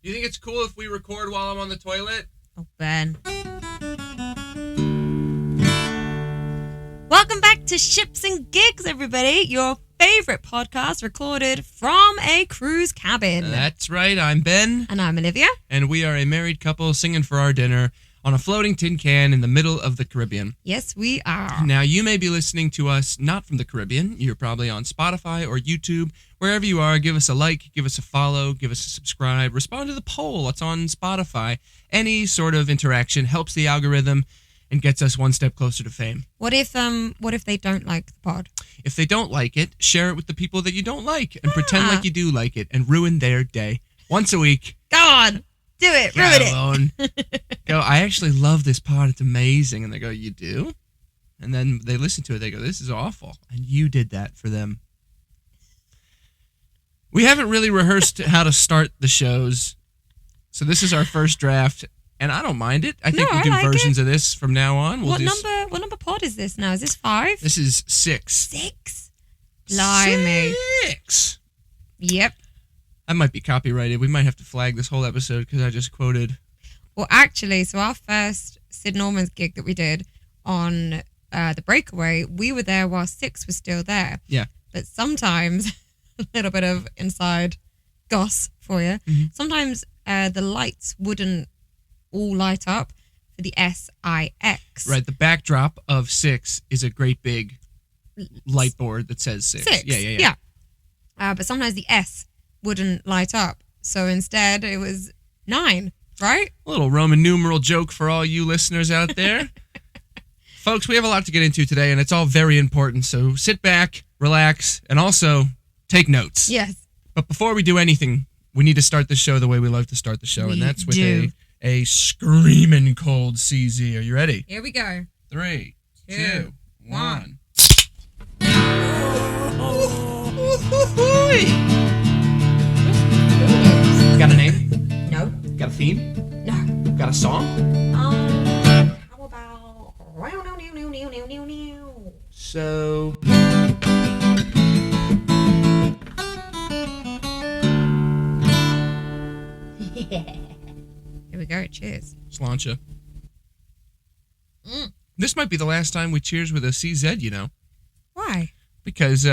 Do you think it's cool if we record while I'm on the toilet? Oh, Ben. Welcome back to Ships and Gigs, everybody. Your favorite podcast recorded from a cruise cabin. That's right. I'm Ben. And I'm Olivia. And we are a married couple singing for our dinner on a floating tin can in the middle of the Caribbean. Yes, we are. Now, you may be listening to us not from the Caribbean. You're probably on Spotify or YouTube. Wherever you are, give us a like, give us a follow, give us a subscribe, respond to the poll that's on Spotify. Any sort of interaction helps the algorithm and gets us one step closer to fame. What if they don't like the pod? If they don't like it, share it with the people that you don't like and pretend like you do like it and ruin their day. Once a week. Go on. Do it. Ruin it. Go, I actually love this pod. It's amazing. And they go, you do? And then they listen to it. They go, this is awful. And you did that for them. We haven't really rehearsed how to start the shows. So this is our first draft. And I don't mind it. I think we'll do versions of this from now on. What number pod is this now? Is this 5? This is 6. 6? Blimey. 6. Yep. I might be copyrighted. We might have to flag this whole episode because I just quoted. Well, actually, so our first Sid Norman's gig that we did on the Breakaway, we were there while 6 was still there. Yeah. But sometimes, a little bit of inside goss for you, sometimes the lights wouldn't all light up for the SIX. Right. The backdrop of 6 is a great big light board that says 6. Yeah. But sometimes the S wouldn't light up. So instead it was 9, right? A little Roman numeral joke for all you listeners out there. Folks, we have a lot to get into today, and it's all very important. So sit back, relax, and also take notes. Yes. But before we do anything, we need to start the show the way we love to start the show, and that's with a screaming cold CZ. Are you ready? Here we go. 3, 2, 1. Got a name? No. Got a theme? No. Got a song? How about... So... Here we go. Cheers. Sláinte. This might be the last time we cheers with a CZ, you know. Why? Because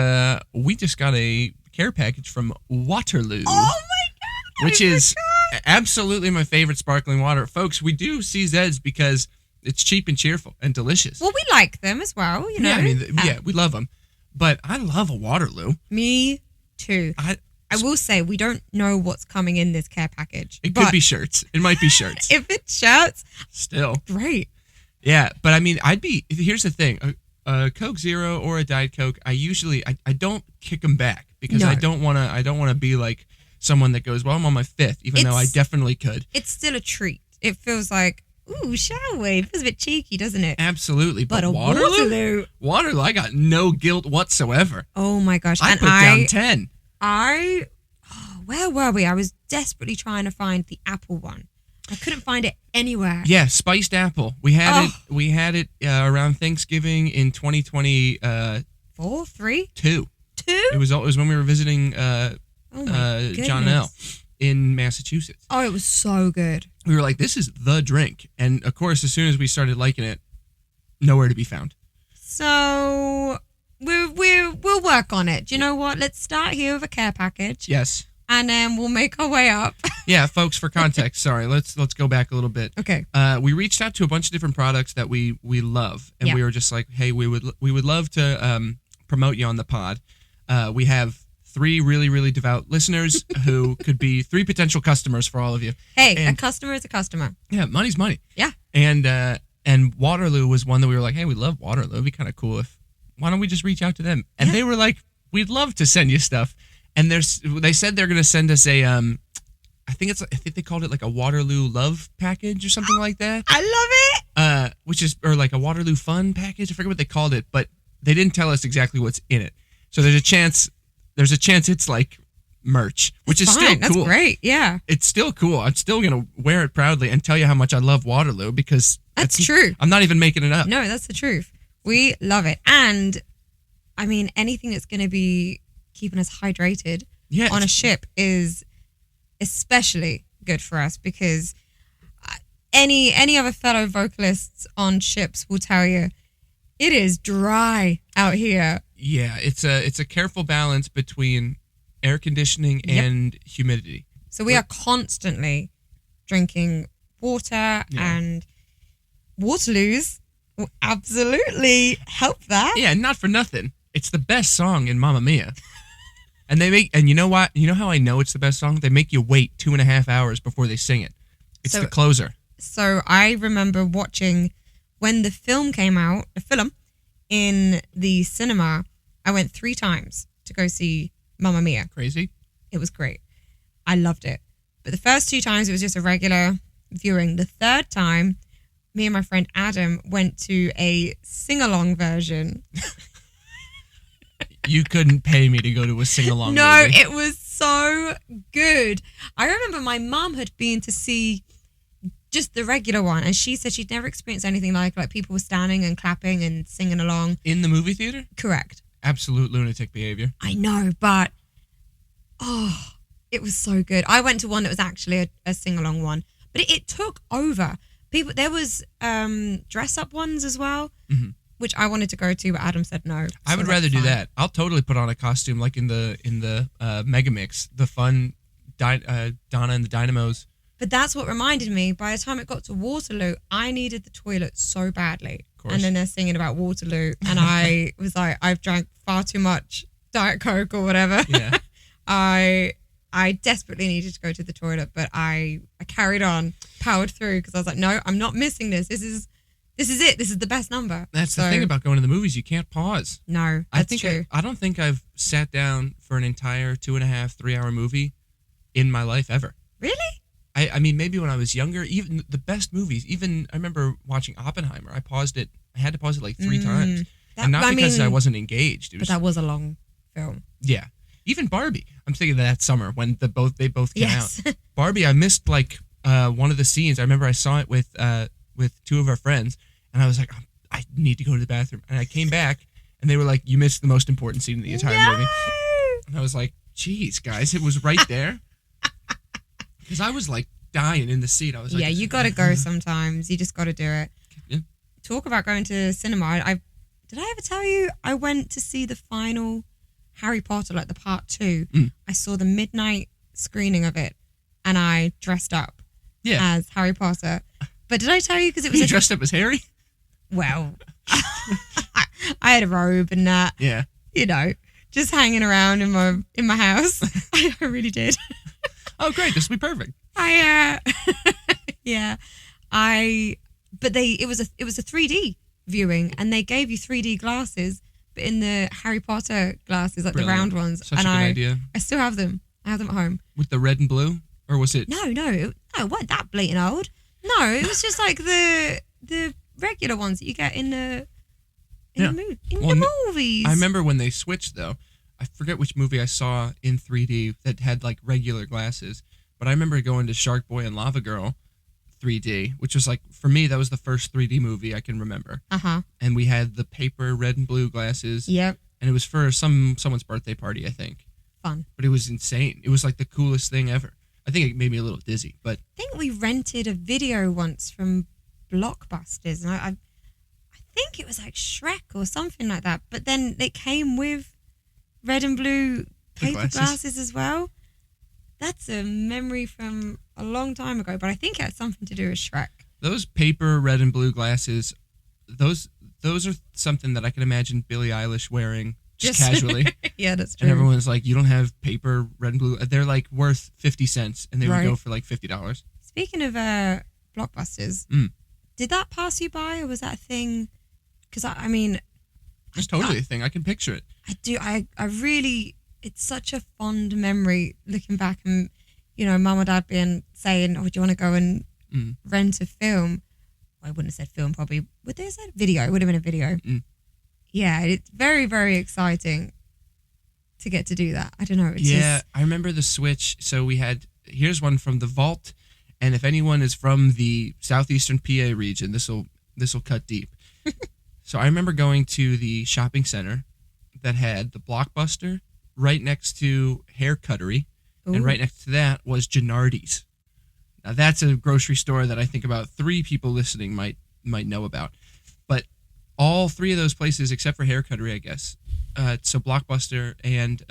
we just got a care package from Waterloo. Oh my God! Which is absolutely my favorite sparkling water. Folks, we do CZs because it's cheap and cheerful and delicious. Well, we like them as well, you know. Yeah, I mean, we love them. But I love a Waterloo. Me too. I will say we don't know what's coming in this care package. It could be shirts. It might be shirts. If it's shirts, still great. Yeah, but I mean, here's the thing. A Coke Zero or a Diet Coke, I don't kick them back because I don't want to be like someone that goes, well, I'm on my 5th, even though I definitely could. It's still a treat. It feels like, ooh, shall we? It feels a bit cheeky, doesn't it? Absolutely. But a Waterloo, I got no guilt whatsoever. Oh my gosh. I put down 10. Where were we? I was desperately trying to find the apple one. I couldn't find it anywhere. Yeah, spiced apple. We had it around Thanksgiving in 2020. 4, 3, 2. It was when we were visiting John L. in Massachusetts. Oh, it was so good. We were like, this is the drink, and of course, as soon as we started liking it, nowhere to be found. So we'll work on it. Do you know what? Let's start here with a care package. Yes. And then we'll make our way up. Yeah, folks, for context, sorry, let's go back a little bit. Okay. We reached out to a bunch of different products that we love, and we were just like, hey, we would love to promote you on the pod. We have 3 really, really devout listeners who could be 3 potential customers for all of you. Hey, a customer is a customer. Yeah, money's money. Yeah. And Waterloo was one that we were like, hey, we love Waterloo. It'd be kind of cool why don't we just reach out to them? And they were like, we'd love to send you stuff. And they said they're going to send us a, I think they called it like a Waterloo love package or something like that. I love it. Or like a Waterloo fun package. I forget what they called it, but they didn't tell us exactly what's in it. So there's a chance it's like merch, which is still cool. That's great. Yeah. It's still cool. I'm still going to wear it proudly and tell you how much I love Waterloo because that's true. I'm not even making it up. No, that's the truth. We love it. And I mean, anything that's going to be keeping us hydrated on a ship is especially good for us because any other fellow vocalists on ships will tell you it is dry out here. Yeah, it's a careful balance between air conditioning and humidity. So we are constantly drinking water, and Waterloos will absolutely help that. Yeah, not for nothing. It's the best song in Mamma Mia. And you know what? You know how I know it's the best song? They make you wait 2.5 hours before they sing it. It's the closer. So I remember watching when the film came out, in the cinema. I went 3 times to go see Mamma Mia. Crazy. It was great. I loved it. But the first 2 times it was just a regular viewing. The third time, me and my friend Adam went to a sing-along version. You couldn't pay me to go to a sing-along No, movie. it was so good. I remember my mum had been to see just the regular one, and she said she'd never experienced anything like people were standing and clapping and singing along. In the movie theater? Correct. Absolute lunatic behavior. I know, but it was so good. I went to one that was actually a sing-along one, but it took over. There was dress-up ones as well, which I wanted to go to, but Adam said no. I would rather do that. I'll totally put on a costume like in the Megamix, the fun Donna and the Dynamos. But that's what reminded me. By the time it got to Waterloo, I needed the toilet so badly. Of course. And then they're singing about Waterloo, and I was like, I've drank far too much Diet Coke or whatever. Yeah. I desperately needed to go to the toilet, but I carried on, powered through because I was like, no, I'm not missing this. This is it. This is the best number. That's the thing about going to the movies. You can't pause. No, that's true. I don't think I've sat down for an entire 2.5, 3-hour movie in my life ever. Really? I mean, maybe when I was younger, even the best movies, I remember watching Oppenheimer. I had to pause it like 3 times. And not because I wasn't engaged. But that was a long film. Yeah. Even Barbie. I'm thinking of that summer when they both came out. Barbie, I missed one of the scenes. I remember I saw it with 2 of our friends, and I was like, I need to go to the bathroom. And I came back, and they were like, you missed the most important scene in the entire movie. And I was like, geez, guys, it was right there. Because I was like dying in the seat. I was like, you got to go sometimes. You just got to do it. Yeah. Talk about going to cinema. Did I ever tell you I went to see the final Harry Potter, like the part 2? I saw the midnight screening of it, and I dressed up as Harry Potter. But did I tell you because it was you dressed up as Harry? Well, I had a robe and that. Yeah. You know, just hanging around in my house. I really did. Oh, great! This will be perfect. It was a 3D viewing, and they gave you 3D glasses, but in the Harry Potter glasses, like Brilliant. the round ones. Such a good idea. I still have them. I have them at home. With the red and blue, or was it? No, it wasn't that blatant old. No, it was just like the regular ones that you get in the movies. I remember when they switched though. I forget which movie I saw in 3D that had like regular glasses, but I remember going to Shark Boy and Lava Girl 3D, which was like, for me, that was the first 3D movie I can remember. And we had the paper red and blue glasses. Yep. And it was for someone's birthday party, I think. Fun. But it was insane. It was like the coolest thing ever. I think it made me a little dizzy, but I think we rented a video once from Blockbusters, and I think it was like Shrek or something like that. But then it came with red and blue paper glasses as well. That's a memory from a long time ago, but I think it had something to do with Shrek. Those paper red and blue glasses, those are something that I can imagine Billie Eilish wearing just casually. Yeah, that's true. And everyone's like, you don't have paper red and blue. They're like worth 50 cents, and they would go for like $50. Speaking of Blockbusters, did that pass you by, or was that a thing? Because I mean, it's totally a thing. I can picture it. I do. I really. It's such a fond memory looking back, and mum or dad saying, "Oh, do you want to go and rent a film?" Well, I wouldn't have said film, probably. Would they have said video? It would have been a video. Yeah, it's very, very exciting to get to do that. I don't know. I remember the switch. So here's one from the vault, and if anyone is from the southeastern PA region, this will cut deep. So I remember going to the shopping center that had the Blockbuster right next to Hair Cuttery, and right next to that was Gennardi's. That's a grocery store that I think about 3 people listening might know about. But all 3 of those places, except for Hair Cuttery, I guess. So Blockbuster and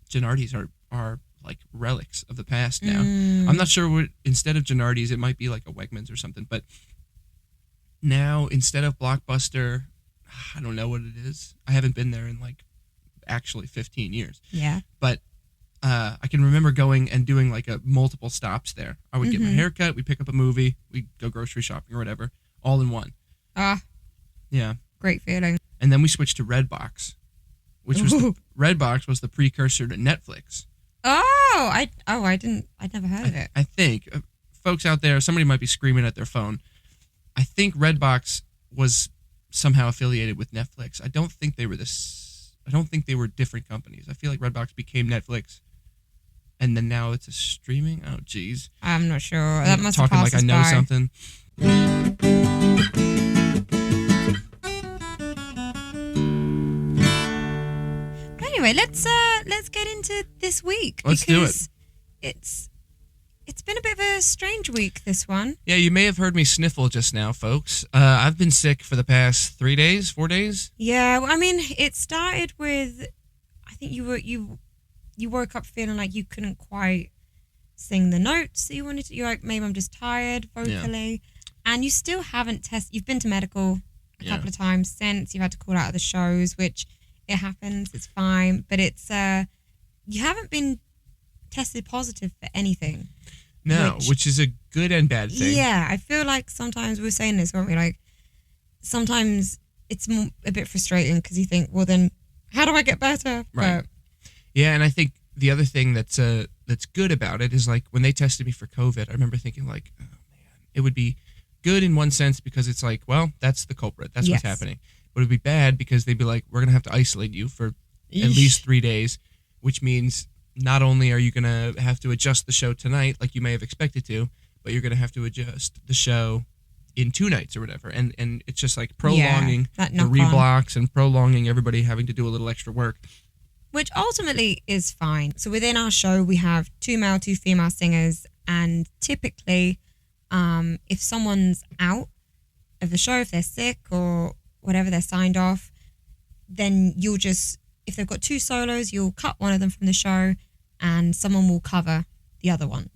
Gennardi's are like relics of the past now. I'm not sure what, instead of Gennardi's, it might be like a Wegmans or something. But now, instead of Blockbuster, I don't know what it is. I haven't been there in like actually 15 years. Yeah. But I can remember going and doing like multiple stops there. I would get my hair cut, we'd pick up a movie, we'd go grocery shopping or whatever, all in one. Yeah. Great feeling. And then we switched to Redbox, which was Redbox was the precursor to Netflix. I'd never heard of it. I think folks out there, somebody might be screaming at their phone. I think Redbox was somehow affiliated with Netflix. I don't think they were different companies. I feel like Redbox became Netflix, and then now it's a streaming. Oh, geez. I'm not sure. That must have talking passed like I know us by. something. Anyway, let's get into this week. Let's do it. It's been a bit of a strange week, this one. Yeah, you may have heard me sniffle just now, folks. I've been sick for the past 4 days. Yeah, well, I mean, it started with, I think you woke up feeling like you couldn't quite sing the notes that you wanted to. You're like, maybe I'm just tired vocally, and you still haven't tested. You've been to medical a couple of times since. You've had to call out of the shows, which it happens. It's fine, but it's you haven't been tested positive for anything. No, which is a good and bad thing. Yeah, I feel like sometimes we're saying this, weren't we? Like, sometimes it's a bit frustrating because you think, well, then how do I get better? Right. Yeah, and I think the other thing that's good about it is, like, when they tested me for COVID, I remember thinking, like, oh, man, it would be good in one sense because it's like, well, that's the culprit. That's what's happening. But it would be bad because they'd be like, we're going to have to isolate you for at least 3 days, which means not only are you going to have to adjust the show tonight like you may have expected to, but you're going to have to adjust the show in 2 nights or whatever. And it's just like prolonging the reblocks and prolonging everybody having to do a little extra work. Which ultimately is fine. So within our show, we have 2 male, 2 female singers. And typically, if someone's out of the show, if they're sick or whatever, they're signed off, then you'll just, if they've got 2 solos, you'll cut one of them from the show and someone will cover the other one.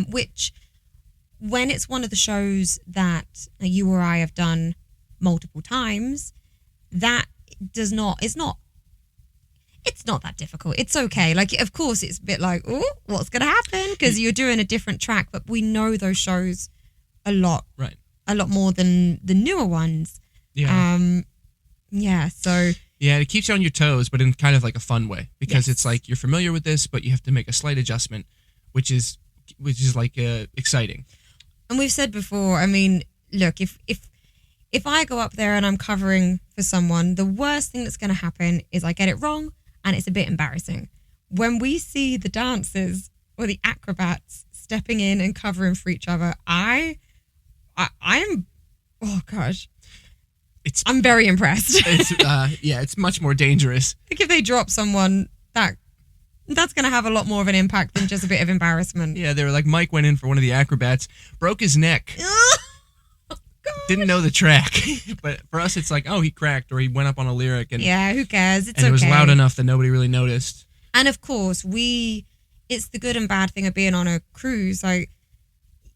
Which, when it's one of the shows that you or I have done multiple times, that it's not that difficult. It's okay. Like, of course, it's a bit like, oh, what's going to happen? Because you're doing a different track, but we know those shows a lot more than the newer ones. So... Yeah, it keeps you on your toes, but in kind of like a fun way, because it's like you're familiar with this, but you have to make a slight adjustment, which is like exciting. And we've said before, I mean, look, if I go up there and I'm covering for someone, the worst thing that's going to happen is I get it wrong and it's a bit embarrassing. When we see the dancers or the acrobats stepping in and covering for each other, I'm oh gosh. I'm very impressed. It's much more dangerous. I think if they drop someone, that's going to have a lot more of an impact than just a bit of embarrassment. Yeah, they were like, Mike went in for one of the acrobats, broke his neck. Didn't know the track. But for us, it's like, oh, he cracked or he went up on a lyric. And, yeah, who cares? It's okay. And it was loud enough that nobody really noticed. And of course, it's the good and bad thing of being on a cruise. Like,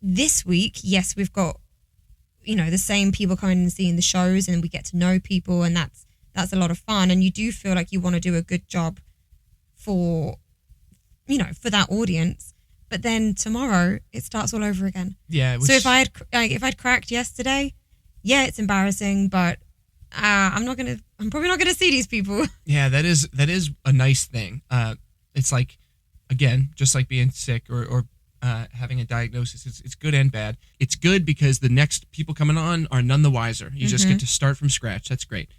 this week, yes, we've got, the same people coming and seeing the shows, and we get to know people, and that's a lot of fun. And you do feel like you want to do a good job for that audience. But then tomorrow it starts all over again. Yeah. So if I'd cracked yesterday, yeah, it's embarrassing, but I'm probably not gonna see these people. Yeah, that is a nice thing. It's like, again, just like being sick or having a diagnosis, it's good and bad. It's good because the next people coming on are none the wiser. You just get to start from scratch. That's great.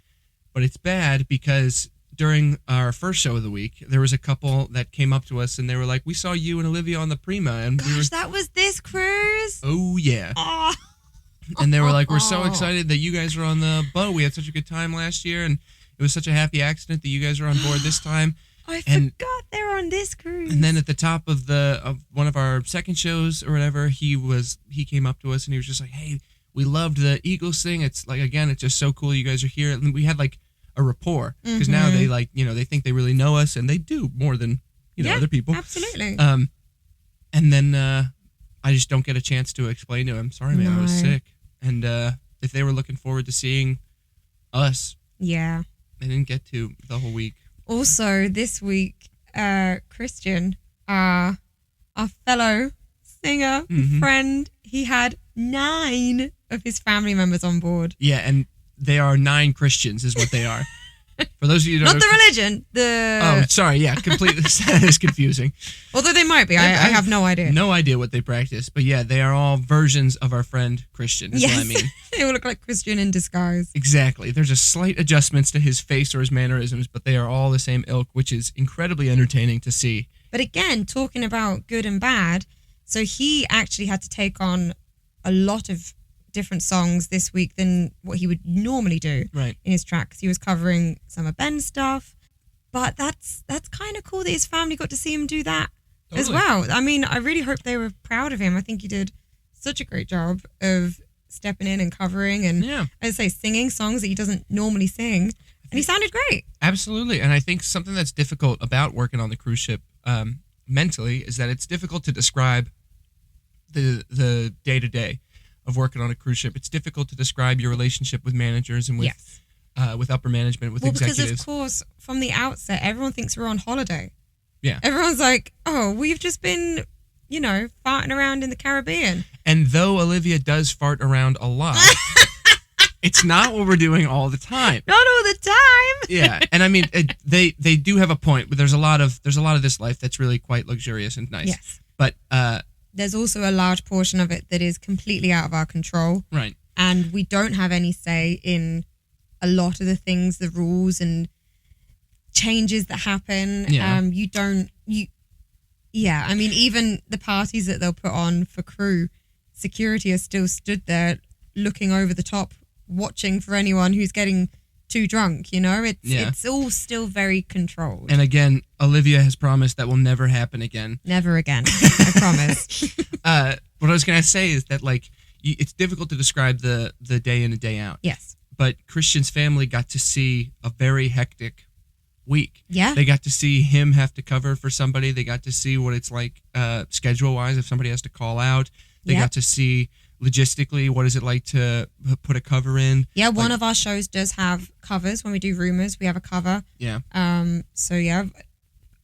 But it's bad because during our first show of the week, there was a couple that came up to us and they were like, we saw you and Olivia on the Prima. And that was this cruise? Oh, yeah. Oh. And they were like, we're so excited that you guys are on the boat. We had such a good time last year, and it was such a happy accident that you guys are on board this time. I forgot they were on this cruise. And then at the top of one of our second shows or whatever, he came up to us and he was just like, "Hey, we loved the Eagles thing. It's like, again, it's just so cool you guys are here." And we had like a rapport because now they like, they think they really know us, and they do more than other people. Absolutely. And then I just don't get a chance to explain to him, "Sorry, man, I was sick." And if they were looking forward to seeing us, they didn't get to the whole week. Also, this week, Christian, our fellow singer, friend, he had 9 of his family members on board. Yeah, and they are 9 Christians is what they are. For those of you who don't know, the religion. Oh, sorry, yeah, completely. That is confusing. Although they might be. I have no idea. No idea what they practice. But yeah, they are all versions of our friend Christian, is what I mean. They all look like Christian in disguise. Exactly. There's just slight adjustments to his face or his mannerisms, but they are all the same ilk, which is incredibly entertaining to see. But again, talking about good and bad, so he actually had to take on a lot of different songs this week than what he would normally do in his track, because he was covering some of Ben's stuff. But that's kind of cool that his family got to see him do that as well. I mean, I really hope they were proud of him. I think he did such a great job of stepping in and covering and, as I say, singing songs that he doesn't normally sing. And he sounded great. Absolutely. And I think something that's difficult about working on the cruise ship mentally is that it's difficult to describe the day-to-day of working on a cruise ship. It's difficult to describe your relationship with managers and with upper management, with executives. Because, of course, from the outset, everyone thinks we're on holiday. Yeah. Everyone's like, "Oh, we've just been, farting around in the Caribbean." And though Olivia does fart around a lot, it's not what we're doing all the time. Not all the time. Yeah. And I mean, they do have a point, but there's a lot of this life that's really quite luxurious and nice. Yes. But there's also a large portion of it that is completely out of our control. Right. And we don't have any say in a lot of the things, the rules and changes that happen. Yeah. I mean, even the parties that they'll put on for crew, security are still stood there looking over the top, watching for anyone who's getting too drunk, It's all still very controlled. And again, Olivia has promised that will never happen again. Never again, I promise. What I was going to say is that, like, it's difficult to describe the day in and day out. Yes. But Christian's family got to see a very hectic week. Yeah. They got to see him have to cover for somebody. They got to see what it's like schedule-wise if somebody has to call out. They got to see logistically what is it like to put a cover in. Yeah, one of our shows does have covers. When we do Rumors, we have a cover. Yeah.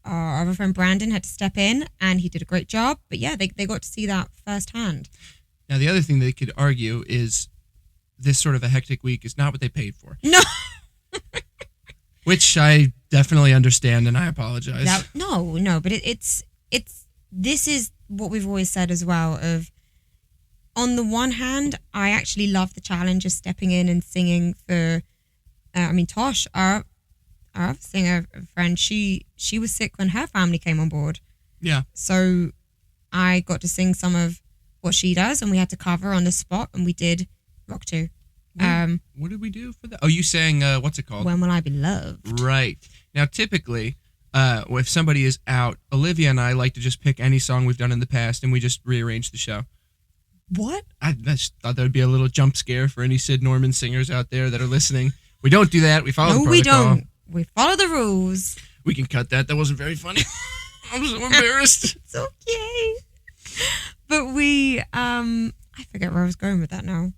Our other friend Brandon had to step in and he did a great job. But yeah, they got to see that firsthand. Now, the other thing they could argue is this sort of a hectic week is not what they paid for. No. Which I definitely understand, and I apologize. No, but it's this is what we've always said as well. Of on the one hand, I actually love the challenge of stepping in and singing for. Tosh, our singer friend, she was sick when her family came on board. Yeah. So I got to sing some of what she does, and we had to cover on the spot, and we did Rock 2. What did we do for that? Oh, you sang, what's it called? When Will I Be Loved? Right. Now, typically, if somebody is out, Olivia and I like to just pick any song we've done in the past, and we just rearrange the show. What? I just thought that would be a little jump scare for any Sid Norman singers out there that are listening. We don't do that. We follow the protocol. We don't. We follow the rules. We can cut that. That wasn't very funny. I'm so embarrassed. It's okay. But we, I forget where I was going with that now.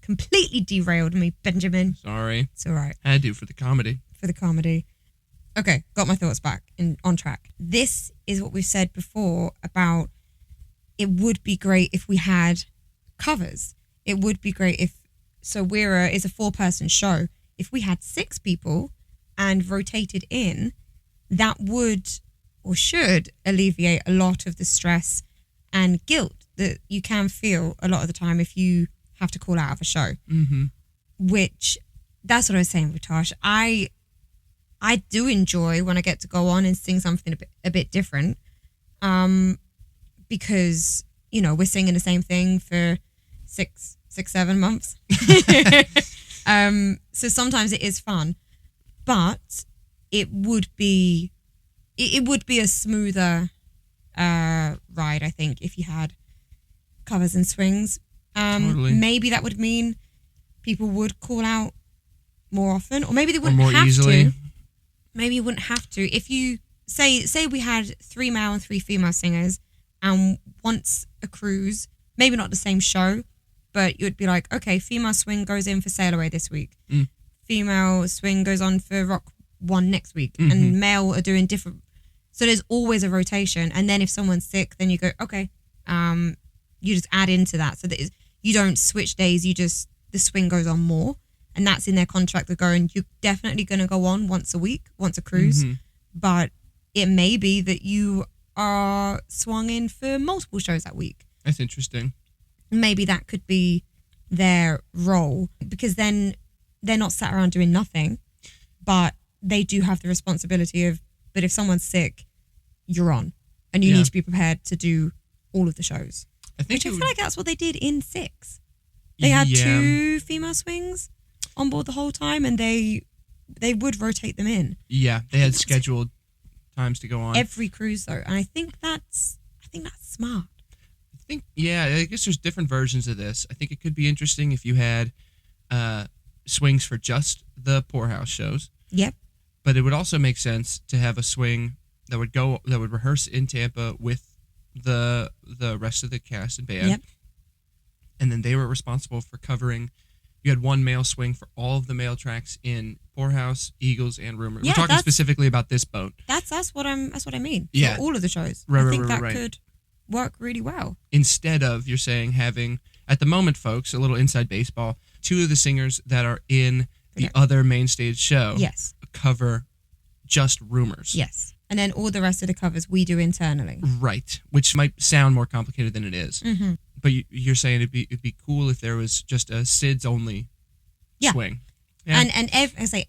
Completely derailed me, Benjamin. Sorry. It's all right. Had to for the comedy. Okay, got my thoughts back on track. This is what we've said before about it would be great if we had covers. It would be great if, so Weira is a 4-person show. If we had 6 people and rotated in, that would or should alleviate a lot of the stress and guilt that you can feel a lot of the time if you have to call out of a show. Mm-hmm. Which, that's what I was saying with Tosh. I do enjoy when I get to go on and sing something a bit different, because we're singing the same thing for 7 months. So sometimes it is fun, but it would be it would be a smoother ride, I think, if you had covers and swings. Totally. Maybe that would mean people would call out more often, or maybe they wouldn't more have easily. to. Maybe you wouldn't have to. If you say we had 3 male and 3 female singers, and once a cruise, maybe not the same show, but you would be like, okay, female swing goes in for Sail Away this week. Female swing goes on for Rock 1 next week, and male are doing different. So there's always a rotation, and then if someone's sick, then you go, okay, you just add into that, so that you don't switch days. The swing goes on more, and that's in their contract. They're going, you're definitely going to go on once a week, once a cruise, but it may be that you are swung in for multiple shows that week. That's interesting. Maybe that could be their role, because then they're not sat around doing nothing, but they do have the responsibility of, but if someone's sick, you're on, and you need to be prepared to do all of the shows. I feel like that's what they did in 6. They had 2 female swings on board the whole time, and they would rotate them in. Yeah, they had scheduled times to go on every cruise, though, and I think that's smart. I guess there's different versions of this. I think it could be interesting if you had swings for just the Poorhouse shows. Yep. But it would also make sense to have a swing that would rehearse in Tampa with the rest of the cast and band. Yep. And then they were responsible for covering. You had 1 male swing for all of the male tracks in Poorhouse, Eagles, and Rumors. Yeah, we're talking specifically about this boat. That's what I mean. Yeah. For all of the shows. Right, I think that right. could work really well. Instead of, you're saying, having, at the moment, folks, a little inside baseball, 2 of the singers that are in the other main stage show cover just Rumors. Yes. And then all the rest of the covers we do internally. Right. Which might sound more complicated than it is. Mm-hmm. But you're saying it'd be cool if there was just a SIDS only swing. Yeah. And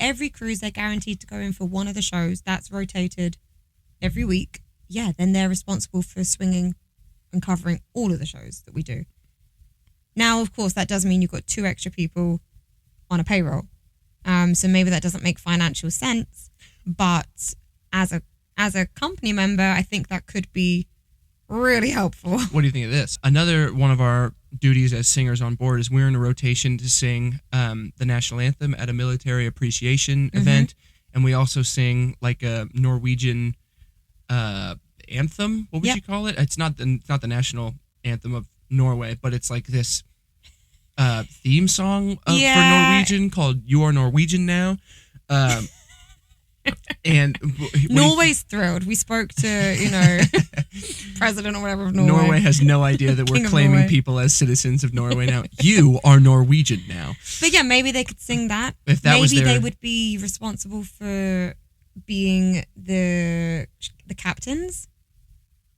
every cruise they're guaranteed to go in for one of the shows. That's rotated every week. Yeah, then they're responsible for swinging and covering all of the shows that we do. Now, of course, that does mean you've got 2 extra people on a payroll. So maybe that doesn't make financial sense. But as a company member, I think that could be really helpful. What do you think of this? Another one of our duties as singers on board is we're in a rotation to sing the national anthem at a military appreciation event, and we also sing like a Norwegian anthem. What would you call it? It's not the national anthem of Norway, but it's like this theme song for Norwegian called "You Are Norwegian Now." And Norway's thrilled. We spoke to, president or whatever of Norway. Norway has no idea that we're claiming people as citizens of Norway now. You are Norwegian now. But yeah, maybe they could sing that. If that was they would be responsible for being the captains.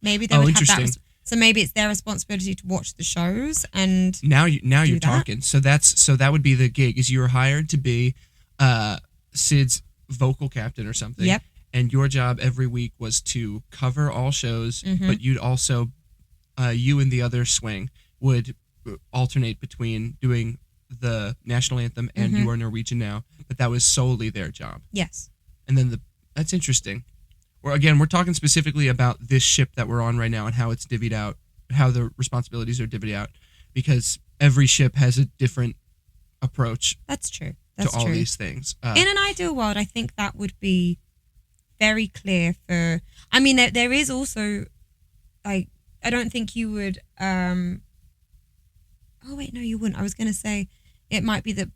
Maybe they would have that. So maybe it's their responsibility to watch the shows and now you're talking. So that would be the gig. Is you were hired to be Sid's vocal captain or something. Yep. And your job every week was to cover all shows, but you'd also, you and the other swing would alternate between doing the national anthem and You Are Norwegian Now, but that was solely their job. Yes. And then that's interesting. We're talking specifically about this ship that we're on right now and how it's divvied out, how the responsibilities are divvied out, because every ship has a different approach. That's true. To all these things. In an ideal world, I think that would be very clear for... I mean, there is also... I don't think you would... Oh, wait, no, you wouldn't. I was going to say it might be that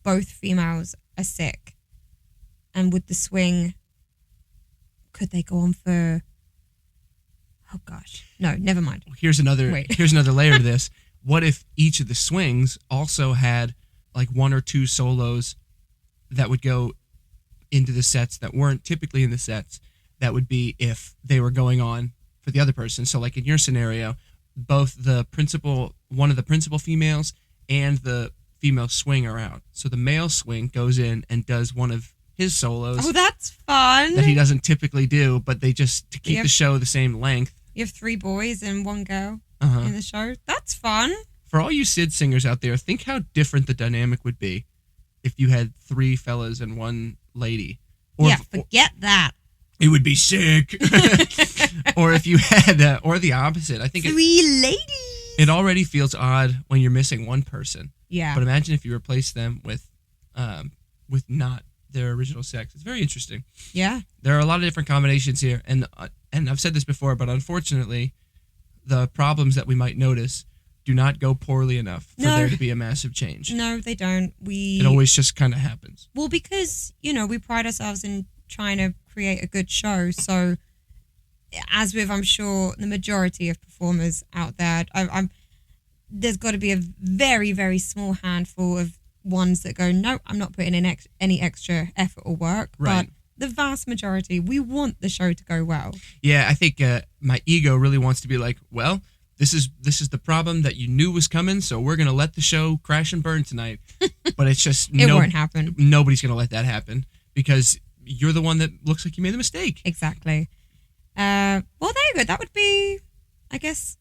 both females are sick. And with the swing, could they go on for... Oh, gosh. No, never mind. Here's another layer to this. What if each of the swings also had like 1 or 2 solos that would go into the sets that weren't typically in the sets? That would be if they were going on for the other person. So like in your scenario, both one of the principal females and the female swing are out. So the male swing goes in and does one of his solos. Oh, that's fun. That he doesn't typically do, but they just, to keep the show the same length. You have 3 boys and 1 girl in the show. That's fun. For all you Sid singers out there, think how different the dynamic would be if you had 3 fellas and 1 lady. Forget that. It would be sick. Or if you had, or the opposite. I think Three ladies. it already feels odd when you're missing one person. Yeah. But imagine if you replace them with not their original sex. It's very interesting. Yeah. There are a lot of different combinations here, and I've said this before, but unfortunately, the problems that we might notice do not go poorly enough for there to be a massive change. No, they don't. It always just kind of happens. Well, because, we pride ourselves in trying to create a good show. So, as with, I'm sure, the majority of performers out there, there's got to be a very, very small handful of ones that go, no, I'm not putting in any extra effort or work. Right. But the vast majority, we want the show to go well. Yeah, I think my ego really wants to be like, well, this is the problem that you knew was coming, so we're going to let the show crash and burn tonight. But it's just... It won't happen. Nobody's going to let that happen because you're the one that looks like you made the mistake. Exactly. Well, there you go. That would be, I guess,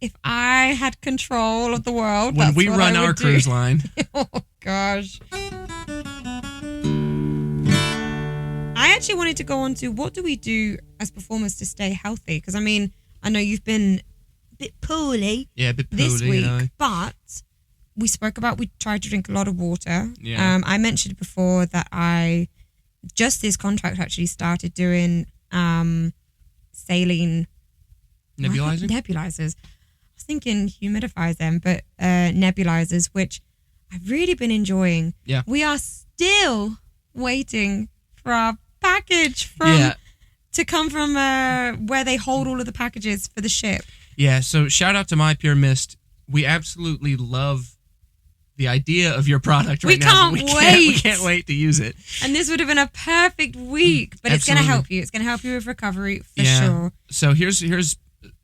if I had control of the world. When we run our cruise line. Oh, gosh. I actually wanted to go on to what do we do as performers to stay healthy? Because, I know you've been a bit poorly, this week, but we spoke about we tried to drink a lot of water. Yeah. I mentioned before that I just this contract actually started doing saline nebulizers. I was thinking humidifiers then, but nebulizers, which I've really been enjoying. Yeah. We are still waiting for our package to come from where they hold all of the packages for the ship. Yeah, so shout out to My Pure Mist. We absolutely love the idea of your product right now. We can't wait to use it. And this would have been a perfect week, but it's going to help you. It's going to help you with recovery for sure. So here's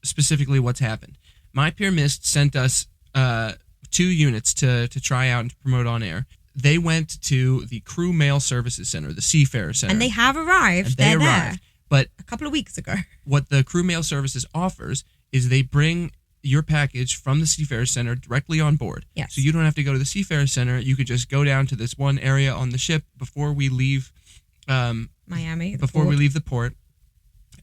specifically what's happened. My Pure Mist sent us 2 units to try out and to promote on air. They went to the Crew Mail Services Center, the Seafarer Center. And they have arrived. They arrived. But a couple of weeks ago. What the Crew Mail Services offers is they bring your package from the Seafarer Center directly on board. Yes. So you don't have to go to the Seafarer Center. You could just go down to this one area on the ship before we leave Miami. We leave the port,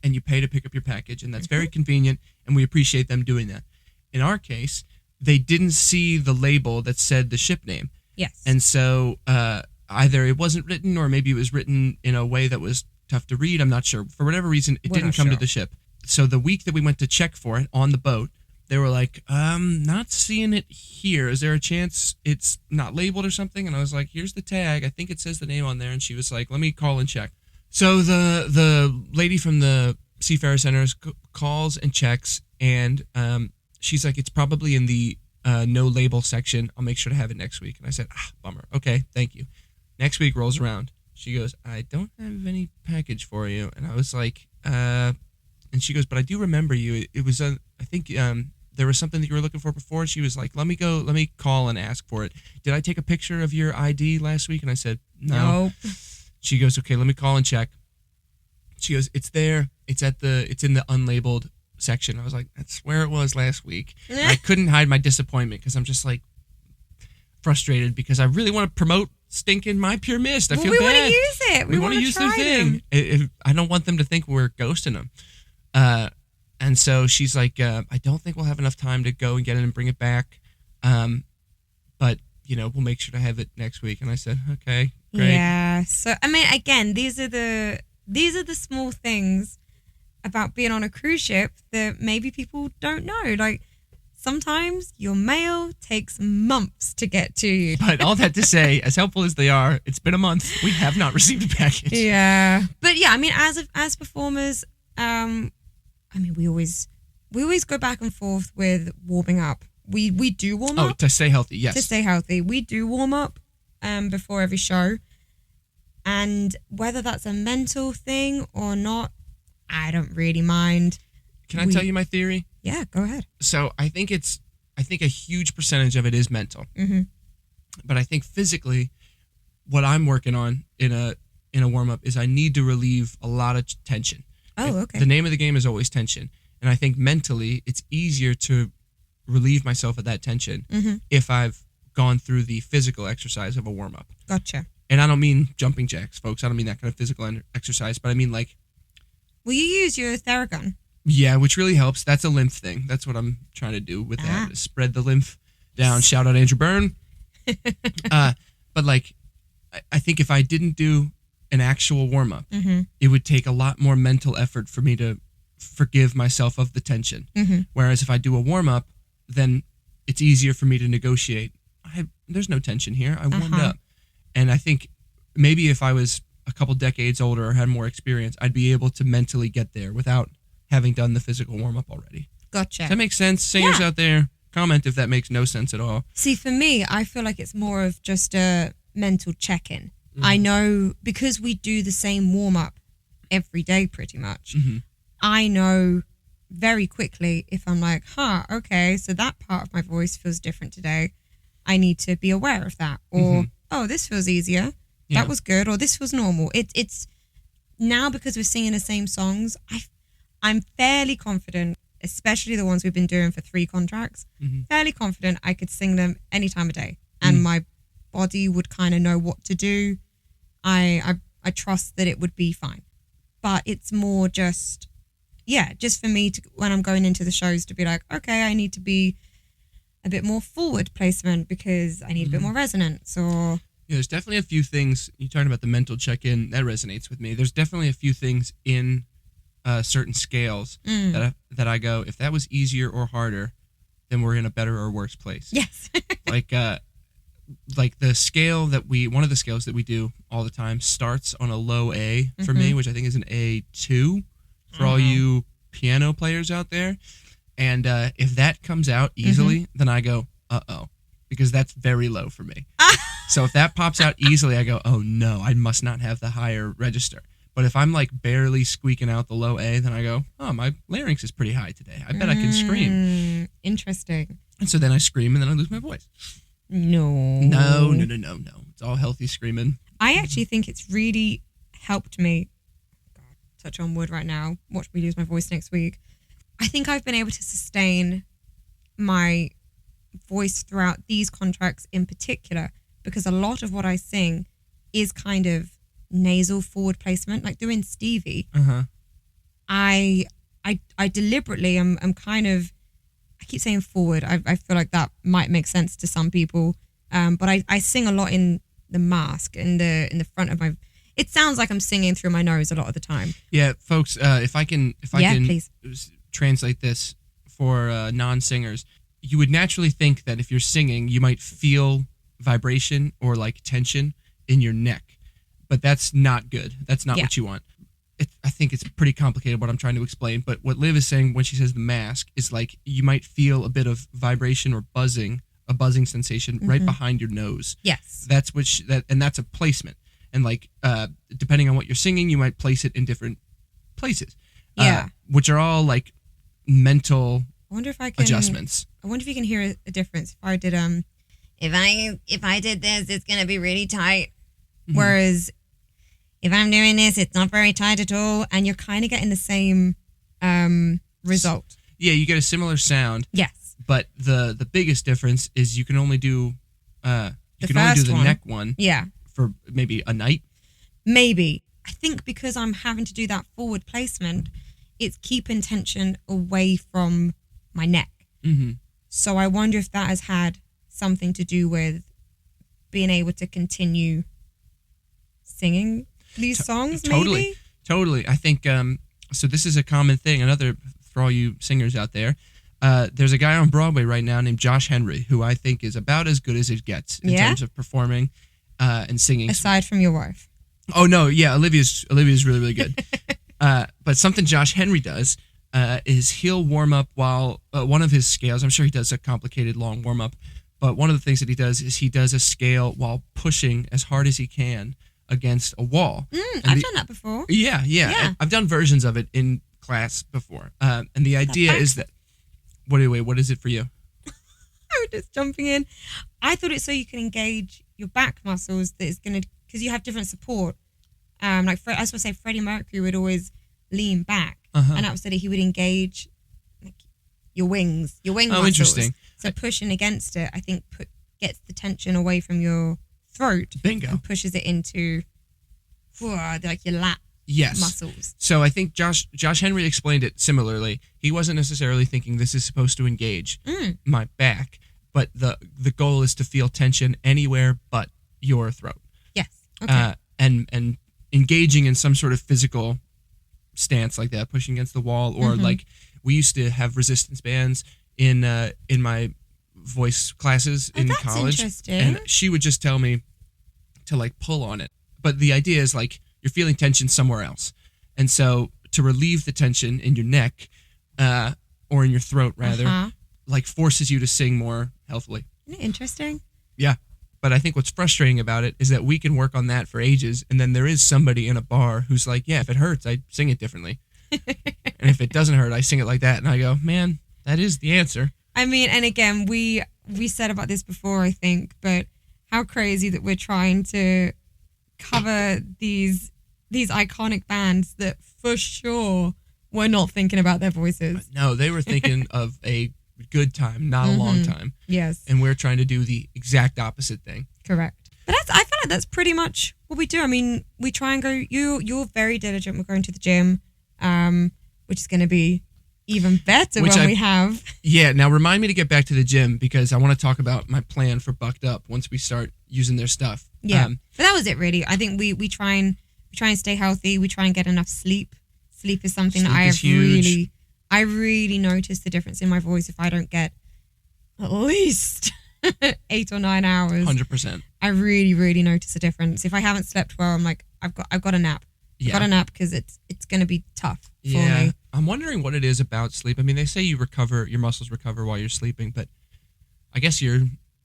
and you pay to pick up your package, and that's very convenient, and we appreciate them doing that. In our case, they didn't see the label that said the ship name. Yes. And so either it wasn't written or maybe it was written in a way that was tough to read. I'm not sure. For whatever reason, it didn't come to the ship. So the week that we went to check for it on the boat, they were like, not seeing it here. Is there a chance it's not labeled or something? And I was like, here's the tag. I think it says the name on there. And she was like, let me call and check. So the lady from the Seafarer Center calls and checks, and she's like, it's probably in the no label section. I'll make sure to have it next week. And I said, bummer. Okay, thank you. Next week rolls around. She goes, I don't have any package for you. And I was like, and she goes, but I do remember you. It was, I think there was something that you were looking for before. And she was like, let me call and ask for it. Did I take a picture of your ID last week? And I said, no. Nope. She goes, okay, let me call and check. She goes, it's there. It's in the unlabeled section. I was like, that's where it was last week. And I couldn't hide my disappointment because I'm just like frustrated because I really want to promote stinking My Pure Mist. I feel bad. We want to use it. We want to use their thing. I don't want them to think we're ghosting them. And so she's like, I don't think we'll have enough time to go and get it and bring it back. But we'll make sure to have it next week. And I said, okay, great. Yeah. So again, these are the small things about being on a cruise ship that maybe people don't know. Like, sometimes your mail takes months to get to you. But all that to say, as helpful as they are, it's been a month. We have not received a package. Yeah. But yeah, as performers, we always go back and forth with warming up. We do warm up. Oh, to stay healthy, yes. To stay healthy. We do warm up before every show. And whether that's a mental thing or not, I don't really mind. Can I tell you my theory? Yeah, go ahead. So I think a huge percentage of it is mental. Mm-hmm. But I think physically, what I'm working on in a warm up is I need to relieve a lot of tension. Oh, okay. The name of the game is always tension, and I think mentally it's easier to relieve myself of that tension if I've gone through the physical exercise of a warm up. Gotcha. And I don't mean jumping jacks, folks. I don't mean that kind of physical exercise, but I mean like Will you use your Theragun? Yeah, which really helps. That's a lymph thing. That's what I'm trying to do with that. Is spread the lymph down. Shout out Andrew Byrne. But like, I think if I didn't do an actual warm up, it would take a lot more mental effort for me to forgive myself of the tension. Whereas if I do a warm up, then it's easier for me to negotiate. There's no tension here. I warmed up. And I think maybe if I was a couple decades older or had more experience, I'd be able to mentally get there without having done the physical warm-up already. Gotcha. Does that make sense? Singers out there, comment if that makes no sense at all. See, for me, I feel like it's more of just a mental check-in. I know because we do the same warm-up every day pretty much, I know very quickly if I'm like, okay, so that part of my voice feels different today. I need to be aware of that. Or, oh, this feels easier. That was good. Or this feels normal. It's now because we're singing the same songs, I'm fairly confident, especially the ones we've been doing for 3 contracts, fairly confident I could sing them any time of day. And my body would kind of know what to do. I trust that it would be fine. But it's more just for me to, when I'm going into the shows, to be like, okay, I need to be a bit more forward placement because I need a bit more resonance. Or there's definitely a few things. You're talking about the mental check-in, that resonates with me. There's definitely a few things in certain scales that I go, if that was easier or harder, then we're in a better or worse place. Yes. like the scale that one of the scales that we do all the time starts on a low A for me, which I think is an A2 for all you piano players out there. And if that comes out easily, then I go, uh-oh, because that's very low for me. So if that pops out easily, I go, oh no, I must not have the higher register. But if I'm like barely squeaking out the low A, then I go, oh, my larynx is pretty high today. I bet I can scream. Interesting. And so then I scream and then I lose my voice. No. It's all healthy screaming. I actually think it's really helped me. God, touch on wood right now. Watch me lose my voice next week. I think I've been able to sustain my voice throughout these contracts in particular because a lot of what I sing is kind of nasal forward placement, like doing Stevie. I deliberately am kind of, I keep saying forward. I feel like that might make sense to some people, but I sing a lot in the mask, in the front of my. It sounds like I'm singing through my nose a lot of the time. Yeah, folks. If I can please translate this for non-singers, you would naturally think that if you're singing, you might feel vibration or like tension in your neck. But that's not good. That's not what you want. I think it's pretty complicated what I'm trying to explain. But what Liv is saying when she says the mask is like you might feel a bit of vibration or buzzing, a buzzing sensation right behind your nose. Yes. That's and that's a placement. And like depending on what you're singing, you might place it in different places. Yeah. Which are all like mental I wonder if I can, adjustments. I wonder if you can hear a difference. If I did if I did this, it's gonna be really tight. Whereas if I'm doing this, it's not very tight at all, and you're kind of getting the same result. Yeah, you get a similar sound. Yes. But the biggest difference is you can only do only do the neck one. Yeah. For maybe a night. Maybe. I think because I'm having to do that forward placement, it's keeping tension away from my neck. So I wonder if that has had something to do with being able to continue singing these songs. Totally. I think so. This is a common thing. Another for all you singers out there. There's a guy on Broadway right now named Josh Henry, who I think is about as good as it gets in terms of performing and singing. Aside from your wife. Oh no, yeah, Olivia's really good. But something Josh Henry does is he'll warm up while one of his scales. I'm sure he does a complicated long warm up, but one of the things that he does is he does a scale while pushing as hard as he can against a wall. I've done that before. Yeah. I've done versions of it in class before. And the idea is that. What is it for you? I was just jumping in. I thought it's so you can engage your back muscles. That is going to, because you have different support. Like I was going to say, Freddie Mercury would always lean back, and that was so that he would engage like your wing muscles. Interesting. So pushing against it, I think, gets the tension away from your throat. Bingo. And pushes it into like your lat. muscles. So I think Josh Henry explained it similarly. He wasn't necessarily thinking this is supposed to engage my back, but the goal is to feel tension anywhere but your throat. Yes. Okay. And engaging in some sort of physical stance like that, pushing against the wall, or like we used to have resistance bands in my voice classes in college. Interesting. And she would just tell me to like pull on it. But the idea is like you're feeling tension somewhere else. And so to relieve the tension in your neck, or in your throat rather, like forces you to sing more healthily. Isn't it interesting? Yeah. But I think what's frustrating about it is that we can work on that for ages, and then there is somebody in a bar who's like, yeah, if it hurts, I sing it differently. And if it doesn't hurt, I sing it like that. And I go, man, that is the answer. I mean, and again, we said about this before, I think, but how crazy that we're trying to cover these iconic bands that for sure were not thinking about their voices. No, they were thinking of a good time, not a long time. Yes. And we're trying to do the exact opposite thing. Correct. But I feel like that's pretty much what we do. I mean, we try and go, you're very diligent. We're going to the gym, which is going to be even better we have. Yeah, now remind me to get back to the gym because I want to talk about my plan for Bucked Up once we start using their stuff. Yeah, but that was it really. I think we try and stay healthy. We try and get enough sleep. Sleep is something that I really notice the difference in my voice if I don't get at least 8 or 9 hours. 100%. I really, really notice a difference. If I haven't slept well, I'm like, I've got a nap. Yeah. I've got a nap because it's going to be tough for me. I'm wondering what it is about sleep. I mean, they say your muscles recover while you're sleeping, but I guess your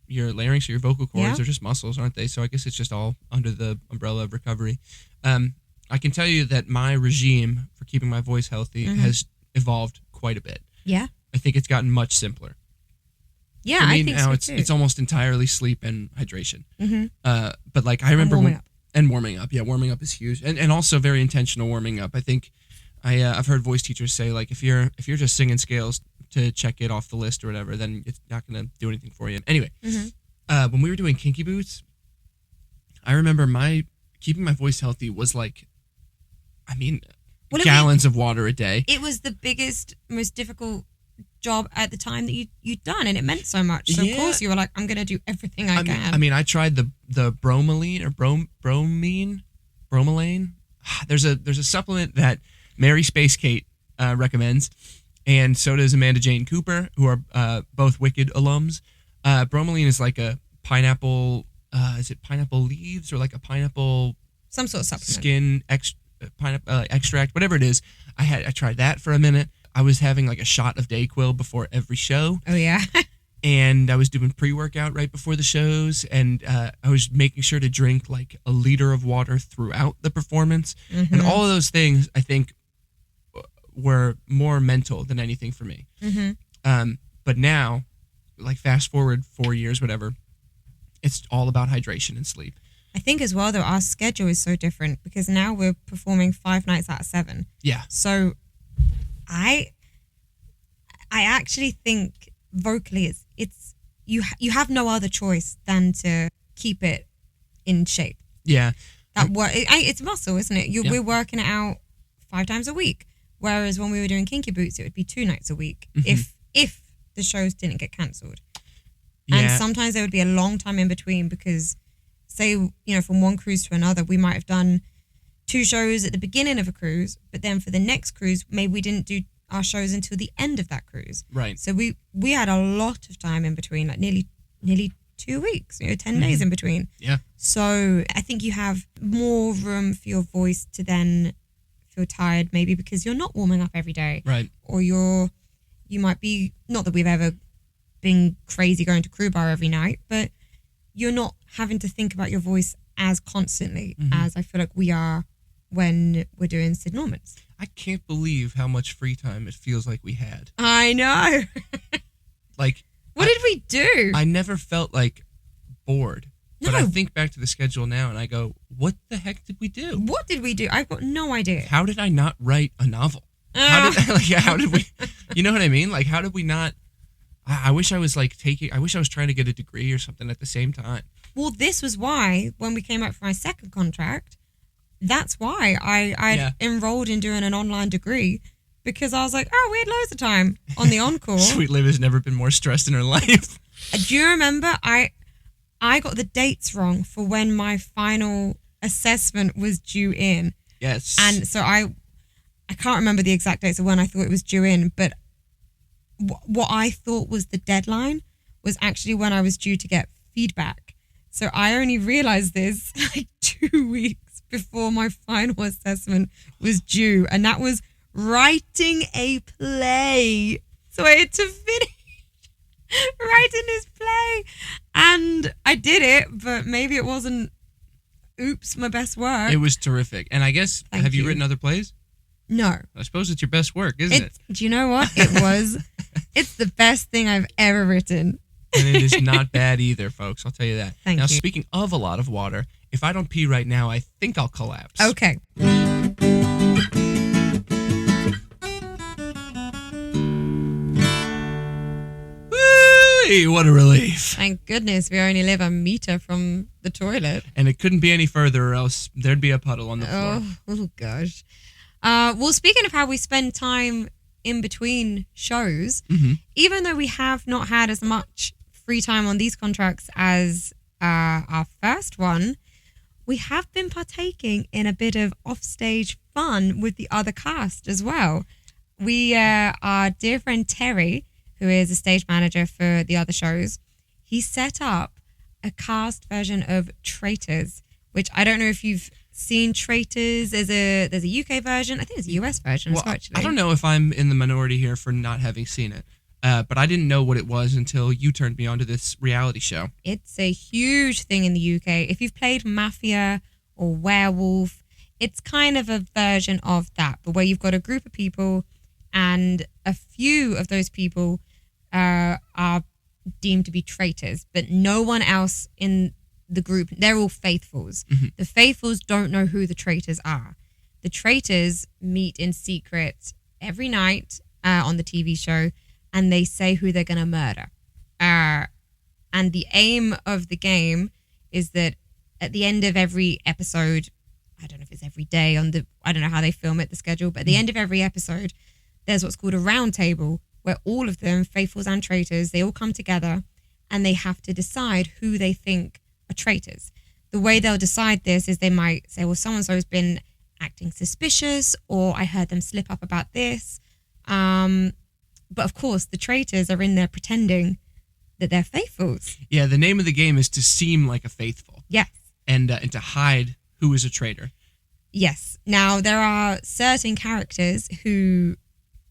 larynx or your vocal cords are just muscles, aren't they? So I guess it's just all under the umbrella of recovery. I can tell you that my regime for keeping my voice healthy has evolved quite a bit. Yeah. I think it's gotten much simpler. Yeah, For me I think now so too. it's almost entirely sleep and hydration. But like I remember warming up. Yeah, warming up is huge, and also very intentional warming up. I think I've heard voice teachers say like if you're just singing scales to check it off the list or whatever, then it's not going to do anything for you. Anyway, when we were doing Kinky Boots, I remember keeping my voice healthy was like, gallons of water a day. It was the biggest, most difficult job at the time that you'd done, and it meant so much. So of course you were like, I'm going to do everything I can. I mean, I tried the bromelain or bromelain. There's a supplement that Mary Space Kate recommends, and so does Amanda Jane Cooper, who are both Wicked alums. Bromelain is like a pineapple. Is it pineapple leaves or like a pineapple? Some sort of supplement. Skin pineapple extract, whatever it is. I tried that for a minute. I was having like a shot of Dayquil before every show. Oh yeah. And I was doing pre-workout right before the shows, and I was making sure to drink like a liter of water throughout the performance. And all of those things I think were more mental than anything for me. But now, like fast forward 4 years, whatever, it's all about hydration and sleep. I think as well, though, our schedule is so different because now we're performing 5 nights out of 7. Yeah. So I actually think vocally it's you have no other choice than to keep it in shape. Yeah. It's muscle, isn't it? We're working it out 5 times a week. Whereas when we were doing Kinky Boots, it would be 2 nights a week if the shows didn't get cancelled. Yeah. And sometimes there would be a long time in between because, say, from one cruise to another, we might have done 2 shows at the beginning of a cruise, but then for the next cruise, maybe we didn't do our shows until the end of that cruise. Right. So we had a lot of time in between, like nearly 2 weeks, 10 days in between. Yeah. So I think you have more room for your voice to then feel tired, maybe because you're not warming up every day. Right. Or you might be, not that we've ever been crazy going to crew bar every night, but you're not having to think about your voice as constantly as I feel like we are when we're doing Sid Norman's. I can't believe how much free time it feels like we had. I know. Like, what did we do? I never felt like bored. No. But I think back to the schedule now and I go, what the heck did we do? What did we do? I've got no idea. How did I not write a novel? How did we, you know what I mean? Like, how did we not, I wish I was trying to get a degree or something at the same time. Well, this was why when we came out for my second contract, that's why I enrolled in doing an online degree, because I was like, oh, we had loads of time on the on-call. Sweet Liv has never been more stressed in her life. Do you remember I got the dates wrong for when my final assessment was due in? Yes. And so I can't remember the exact dates of when I thought it was due in, but what I thought was the deadline was actually when I was due to get feedback. So I only realized this like 2 weeks before my final assessment was due, and that was writing a play. So I had to finish writing this play, and I did it, but maybe it wasn't my best work. It was terrific. And I guess, have you written other plays? No. I suppose it's your best work, isn't it? Do you know what? It was. It's the best thing I've ever written. And it is not bad either, folks. I'll tell you that. Thank you. Now, you. Speaking of a lot of water, if I don't pee right now, I think I'll collapse. Okay. Woo-wee, what a relief. Thank goodness we only live a meter from the toilet. And it couldn't be any further, or else there'd be a puddle on the floor. Oh gosh. Well, speaking of how we spend time in between shows, even though we have not had as much free time on these contracts as our first one, we have been partaking in a bit of offstage fun with the other cast as well. Our dear friend Terry, who is a stage manager for the other shows, he set up a cast version of Traitors, which I don't know if you've seen. Traitors. There's a UK version. I think there's a US version as well, actually. I don't know if I'm in the minority here for not having seen it, but I didn't know what it was until you turned me on to this reality show. It's a huge thing in the UK. If you've played Mafia or Werewolf, it's kind of a version of that, but where you've got a group of people and a few of those people are deemed to be traitors, but no one else in the group, they're all faithfuls. The faithfuls don't know who the traitors are. The traitors meet in secret every night on the TV show, and they say who they're going to murder. And the aim of the game is that at the end of every episode, I don't know if it's every day I don't know how they film it, the schedule, but at the end of every episode, there's what's called a round table where all of them, faithfuls and traitors, they all come together and they have to decide who they think are traitors. The way they'll decide this is they might say, well, so-and-so's been acting suspicious, or I heard them slip up about this. But of course, the traitors are in there pretending that they're faithfuls. Yeah, the name of the game is to seem like a faithful. Yes. And to hide who is a traitor. Yes. Now, there are certain characters who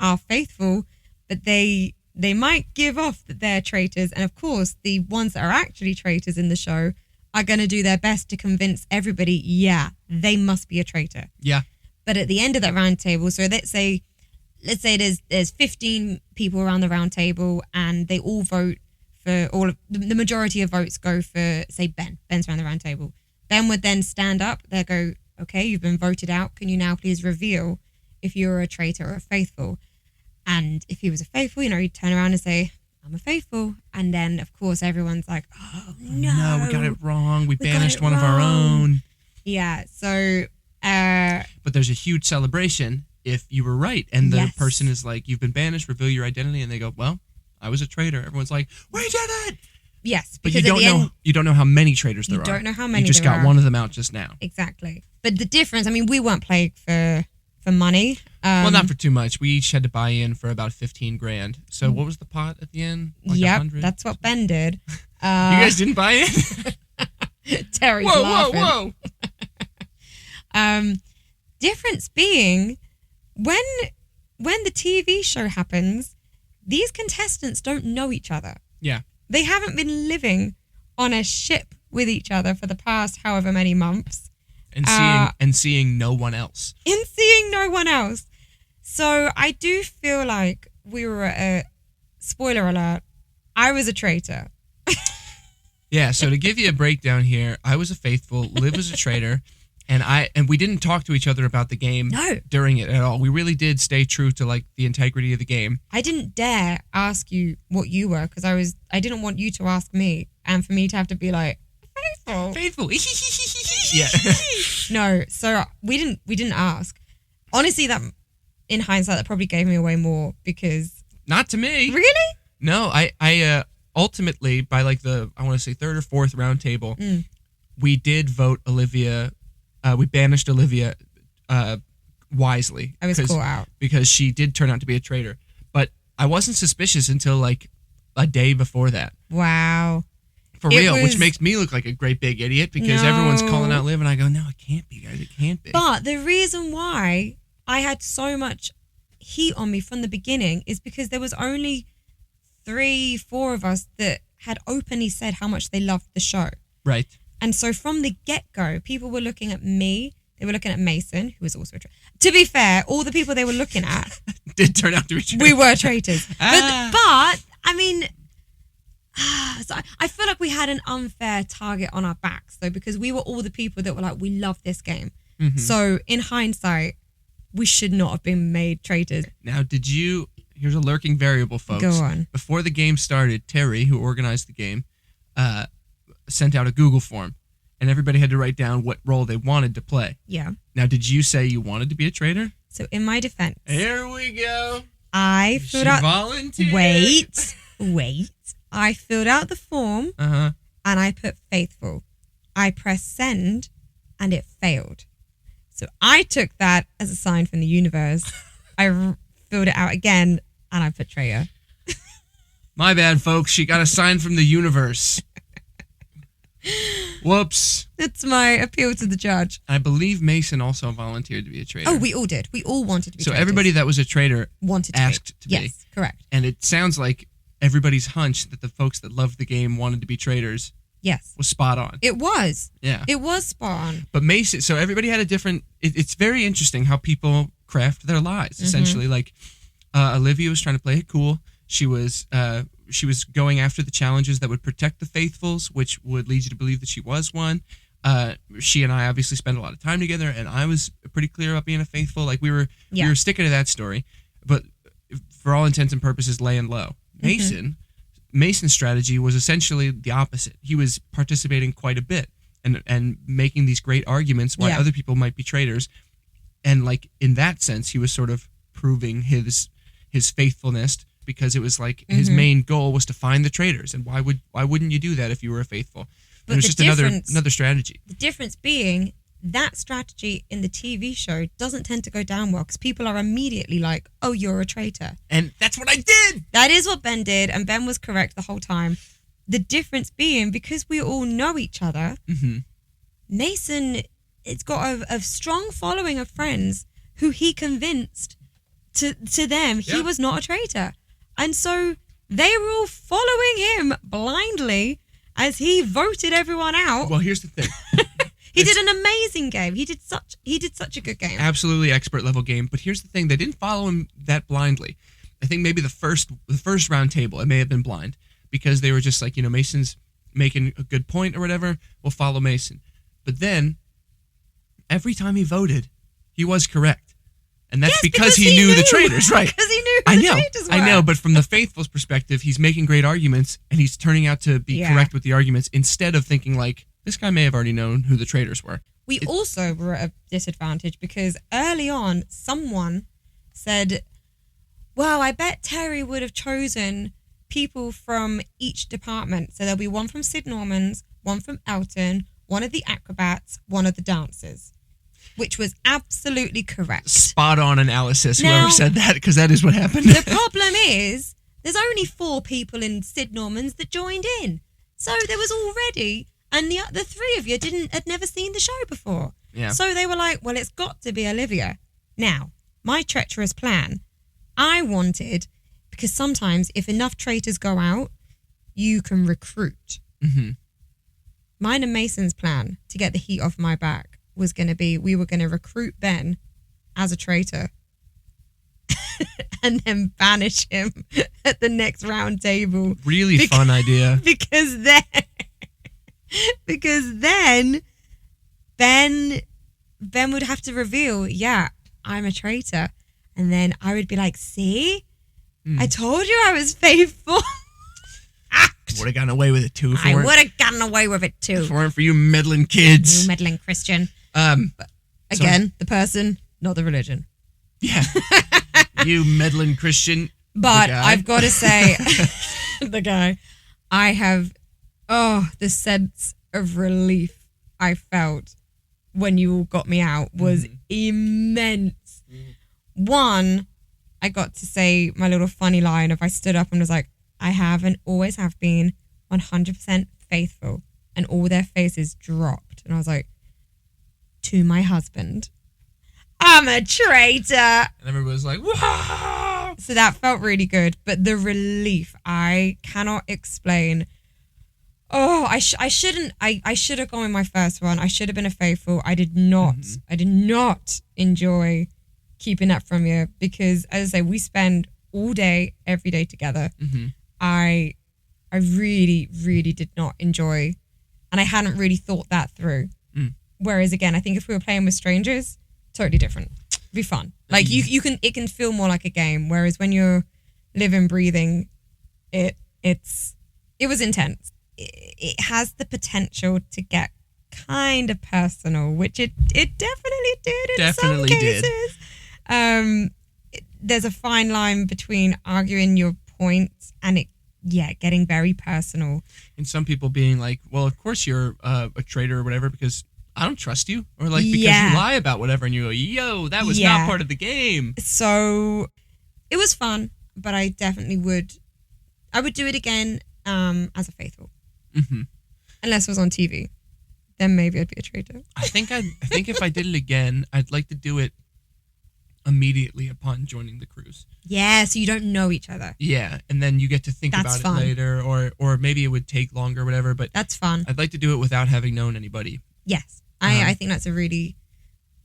are faithful, but they might give off that they're traitors. And of course, the ones that are actually traitors in the show are going to do their best to convince everybody, yeah, they must be a traitor. Yeah. But at the end of that round table, so let's say there's 15 people around the round table, and they all vote for the majority of votes go for, say, Ben's around the round table. Ben would then stand up. They go, okay, you've been voted out. Can you now please reveal if you're a traitor or a faithful? And if he was a faithful, he'd turn around and say, I'm a faithful. And then, of course, everyone's like, oh, no. We got it wrong. We banished one of our own. Yeah, so... but there's a huge celebration if you were right. And the person is like, you've been banished, reveal your identity. And they go, well, I was a traitor. Everyone's like, we did it! Yes. But you don't know how many traitors there are. You don't know how many You just got one of them out just now. Exactly. But the difference, we weren't playing for money. Well, not for too much. We each had to buy in for about $15,000. So what was the pot at the end? Like yep, 100? that's what Ben did. You guys didn't buy in? Terry's laughing. Whoa. Difference being, when the TV show happens, these contestants don't know each other. Yeah. They haven't been living on a ship with each other for the past however many months. And seeing no one else. So I do feel like we were spoiler alert, I was a traitor. Yeah, so to give you a breakdown here, I was a faithful, Liv was a traitor, and we didn't talk to each other about the game during it at all. We really did stay true to like the integrity of the game. I didn't dare ask you what you were because I didn't want you to ask me and for me to have to be like, faithful. Yeah. No, so we didn't ask. Honestly, that in hindsight, that probably gave me away more because... Not to me. Really? No, I ultimately, by like I want to say third or fourth round table, we did vote Olivia, we banished Olivia wisely. I was caught out. Because she did turn out to be a traitor. But I wasn't suspicious until like a day before that. Wow. For real, which makes me look like a great big idiot because everyone's calling out Liv and I go, no, it can't be, guys, it can't be. But the reason why I had so much heat on me from the beginning is because there was only 3-4 of us that had openly said how much they loved the show. Right. And so from the get-go, people were looking at me. They were looking at Mason, who was also a traitor. To be fair, all the people they were looking at did turn out to be traitors. We were traitors. But I mean, so I feel like we had an unfair target on our backs, though, because we were all the people that were like, we love this game. Mm-hmm. So in hindsight, we should not have been made traitors. Now, here's a lurking variable, folks. Go on. Before the game started, Terry, who organized the game, sent out a Google form, and everybody had to write down what role they wanted to play. Yeah. Now, did you say you wanted to be a traitor? So in my defense. Here we go. I filled out... volunteered. Wait. I filled out the form, and I put faithful. I pressed send, and it failed. So I took that as a sign from the universe. I filled it out again, and I put traitor. My bad, folks. She got a sign from the universe. Whoops. That's my appeal to the judge. I believe Mason also volunteered to be a traitor. Oh, we all did. We all wanted to be traitors. So everybody that was a traitor asked to be. Yes, correct. And it sounds like everybody's hunch that the folks that loved the game wanted to be traitors was spot on. It was. Yeah. It was spot on. But Mason, so everybody had a different... It's very interesting how people craft their lies, essentially. Like, Olivia was trying to play it cool. She was going after the challenges that would protect the faithfuls, which would lead you to believe that she was one. She and I obviously spent a lot of time together, and I was pretty clear about being a faithful. Like, we were sticking to that story, but for all intents and purposes, laying low. Mason's strategy was essentially the opposite. He was participating quite a bit and making these great arguments why other people might be traitors. And like in that sense, he was sort of proving his faithfulness, because it was like his main goal was to find the traitors. And why wouldn't you do that if you were a faithful? But it was just another strategy. The difference being that strategy in the TV show doesn't tend to go down well because people are immediately like, oh, you're a traitor. And that's what I did. That is what Ben did. And Ben was correct the whole time. The difference being, because we all know each other, Mason, it's got a strong following of friends who he convinced to them he was not a traitor. And so they were all following him blindly as he voted everyone out. Well, here's the thing. He did an amazing game. He did such a good game. Absolutely expert level game. But here's the thing. They didn't follow him that blindly. I think maybe the first round table, it may have been blind, because they were just like, Mason's making a good point or whatever. We'll follow Mason. But then every time he voted, he was correct. And that's because he knew the traitors, right? Because he knew who the traitors were. I know, but from the faithful's perspective, he's making great arguments, and he's turning out to be correct with the arguments, instead of thinking like, this guy may have already known who the traitors were. We also were at a disadvantage because early on, someone said, well, I bet Terry would have chosen people from each department. So there'll be one from Sid Norman's, one from Elton, one of the acrobats, one of the dancers, which was absolutely correct. Spot on analysis, whoever said that, because that is what happened. The problem is, there's only 4 people in Sid Norman's that joined in. So there was already... And the 3 of you had never seen the show before. Yeah. So they were like, well, it's got to be Olivia. Now, my treacherous plan, I wanted, because sometimes if enough traitors go out, you can recruit. Mine and Mason's plan to get the heat off my back was going to be, we were going to recruit Ben as a traitor and then banish him at the next round table. Really fun idea. Because then Ben would have to reveal, I'm a traitor. And then I would be like, see? I told you I was faithful. Would have gotten away with it too. I would have gotten away with it too. If it weren't for you meddling kids. You meddling Christian. Again, the person, not the religion. Yeah. You meddling Christian. But I've got to say, the guy, I have, the sense of relief I felt when you all got me out was immense. One, I got to say my little funny line of I stood up and was like, I have and always have been 100% faithful. And all their faces dropped. And I was like, to my husband, I'm a traitor. And everybody was like, wow. So that felt really good. But the relief, I cannot explain. Oh, I should have gone with my first one. I should have been a faithful. I did not enjoy keeping that from you because, as I say, we spend all day, every day together. I really, really did not enjoy, and I hadn't really thought that through. Whereas again, I think if we were playing with strangers, totally different. It'd be fun. Like it can feel more like a game. Whereas when you're living, breathing, it was intense. It has the potential to get kind of personal, which it definitely did in some cases. There's a fine line between arguing your points and getting very personal. And some people being like, well, of course you're a traitor or whatever because I don't trust you. Or like because you lie about whatever and you go, yo, that was not part of the game. So it was fun, but I definitely would do it again as a faithful. Unless it was on TV. Then maybe I'd be a traitor. I think if I did it again, I'd like to do it immediately upon joining the cruise. Yeah, so you don't know each other. Yeah, and then you get to think about it later, or maybe it would take longer, or whatever. But that's fun. I'd like to do it without having known anybody. Yes, I think that's a really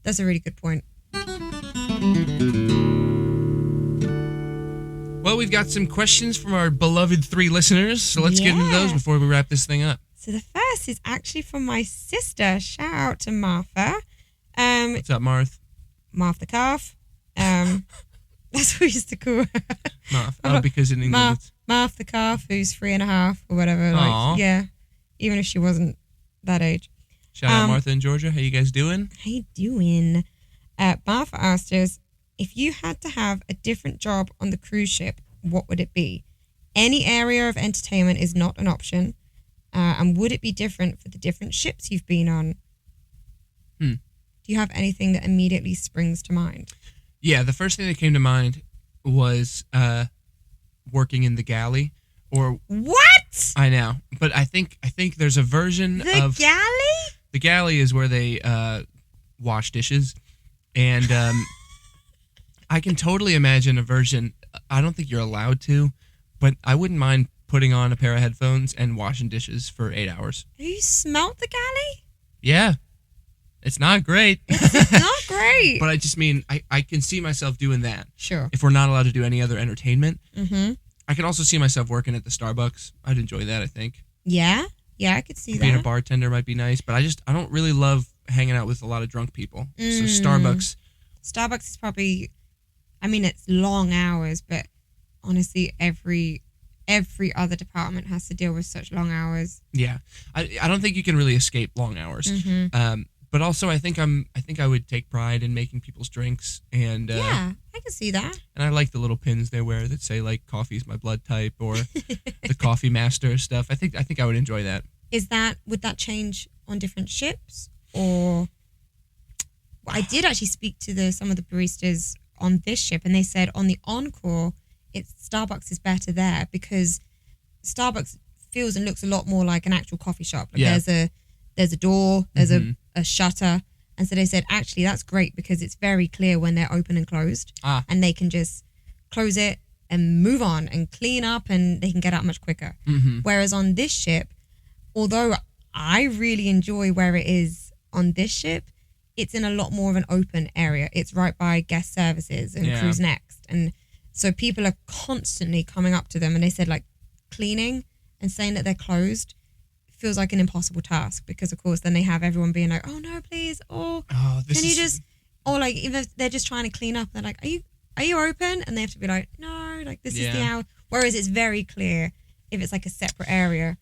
good point. Well, we've got some questions from our beloved 3 listeners, so let's get into those before we wrap this thing up. So the first is actually from my sister. Shout out to Martha. What's up, Marth? Martha the calf. That's what we used to call her. Marth. Oh, because in England it's... Martha the calf, who's 3.5 or whatever. Like, yeah, even if she wasn't that age. Shout out Martha in Georgia. How you guys doing? How you doing? Martha asked us, if you had to have a different job on the cruise ship, what would it be? Any area of entertainment is not an option. And would it be different for the different ships you've been on? Do you have anything that immediately springs to mind? Yeah, the first thing that came to mind was working in the galley. Or what? I know, but I think there's a version of the galley. The galley is where they wash dishes, and I can totally imagine a version. I don't think you're allowed to, but I wouldn't mind putting on a pair of headphones and washing dishes for 8 hours. Have you smelt the galley? Yeah. It's not great. It's not great. But I just mean, I can see myself doing that. Sure. If we're not allowed to do any other entertainment. I can also see myself working at the Starbucks. I'd enjoy that, I think. Yeah? Yeah, I could see that. Being a bartender might be nice, but I don't really love hanging out with a lot of drunk people. So Starbucks is probably, I mean, it's long hours, but honestly, every other department has to deal with such long hours. Yeah. I don't think you can really escape long hours. But also, I think I would take pride in making people's drinks, and yeah, I can see that. And I like the little pins they wear that say like "Coffee's my blood type" or the Coffee Master stuff. I think I would enjoy that. Would that change on different ships, or? Well, I did actually speak to some of the baristas on this ship, and they said on the Encore, Starbucks is better there because Starbucks feels and looks a lot more like an actual coffee shop. Like there's a door, there's a shutter. And so they said, actually, that's great because it's very clear when they're open and closed. And they can just close it and move on and clean up and they can get out much quicker. Whereas on this ship, although I really enjoy where it is on this ship, it's in a lot more of an open area. It's right by guest services and Cruise Next. And so people are constantly coming up to them and they said like cleaning and saying that they're closed feels like an impossible task because of course then they have everyone being like, oh no, please, or can you just, or like even if they're just trying to clean up, they're like, are you open? And they have to be like, no, like this is the hour. Whereas it's very clear if it's like a separate area,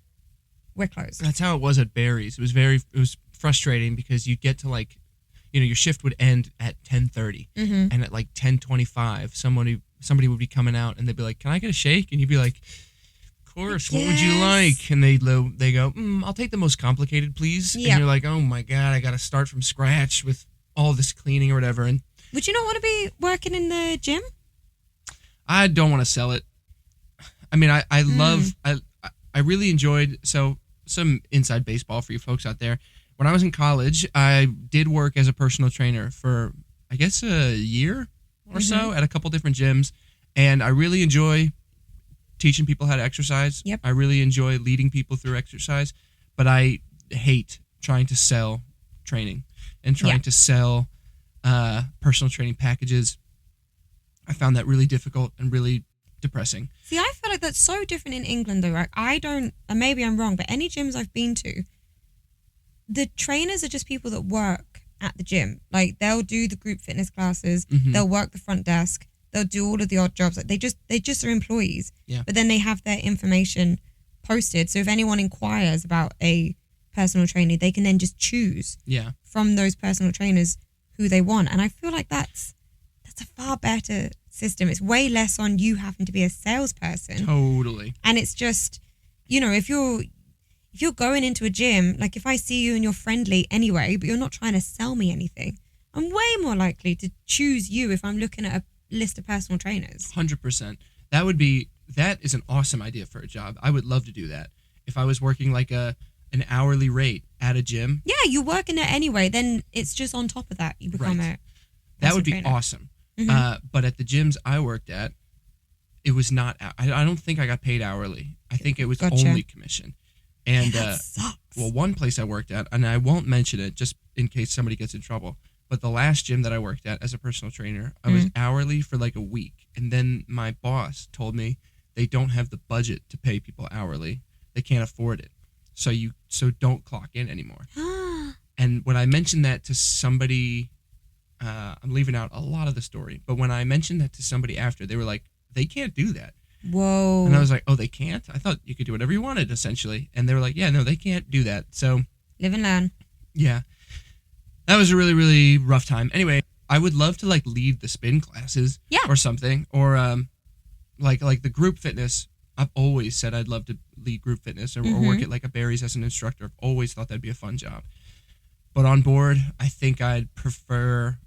we're closed. That's how it was at Barry's. It was frustrating because you'd get to like your shift would end at 10:30, and at like 10:25, somebody would be coming out, and they'd be like, "Can I get a shake?" And you'd be like, "Of course. What would you like?" And they go, "I'll take the most complicated, please." Yep. And you're like, "Oh my god, I got to start from scratch with all this cleaning or whatever." And would you not want to be working in the gym? I don't want to sell it. I mean, I really enjoyed, so some inside baseball for you folks out there. When I was in college, I did work as a personal trainer for, I guess, a year or so at a couple different gyms. And I really enjoy teaching people how to exercise. Yep. I really enjoy leading people through exercise. But I hate trying to sell training and trying to sell personal training packages. I found that really difficult and really depressing. See, I feel like that's so different in England, though, right? I don't, and maybe I'm wrong, but any gyms I've been to, the trainers are just people that work at the gym. Like, they'll do the group fitness classes, they'll work the front desk, they'll do all of the odd jobs. Like, they just are employees. Yeah. But then they have their information posted. So if anyone inquires about a personal trainer, they can then just choose from those personal trainers who they want. And I feel like that's a far better system. It's way less on you having to be a salesperson. Totally. And it's just, if you're going into a gym, like if I see you and you're friendly anyway, but you're not trying to sell me anything, I'm way more likely to choose you if I'm looking at a list of personal trainers. 100%. That is an awesome idea for a job. I would love to do that. If I was working like an hourly rate at a gym. Yeah, you're working it anyway, then it's just on top of that. You become a that would be trainer. Awesome. But at the gyms I worked at, it was not, I don't think I got paid hourly. I think it was only commission. And that sucks. Well, one place I worked at, and I won't mention it just in case somebody gets in trouble, but the last gym that I worked at as a personal trainer, I was hourly for like a week. And then my boss told me they don't have the budget to pay people hourly. They can't afford it. So don't clock in anymore. And when I mentioned that to somebody, I'm leaving out a lot of the story, but when I mentioned that to somebody after, they were like, they can't do that. Whoa. And I was like, oh, they can't? I thought you could do whatever you wanted, essentially. And they were like, yeah, no, they can't do that. So live and learn. Yeah. That was a really, really rough time. Anyway, I would love to like lead the spin classes or something, or like the group fitness. I've always said I'd love to lead group fitness or work at like a Barry's as an instructor. I've always thought that'd be a fun job. But on board, I think I'd prefer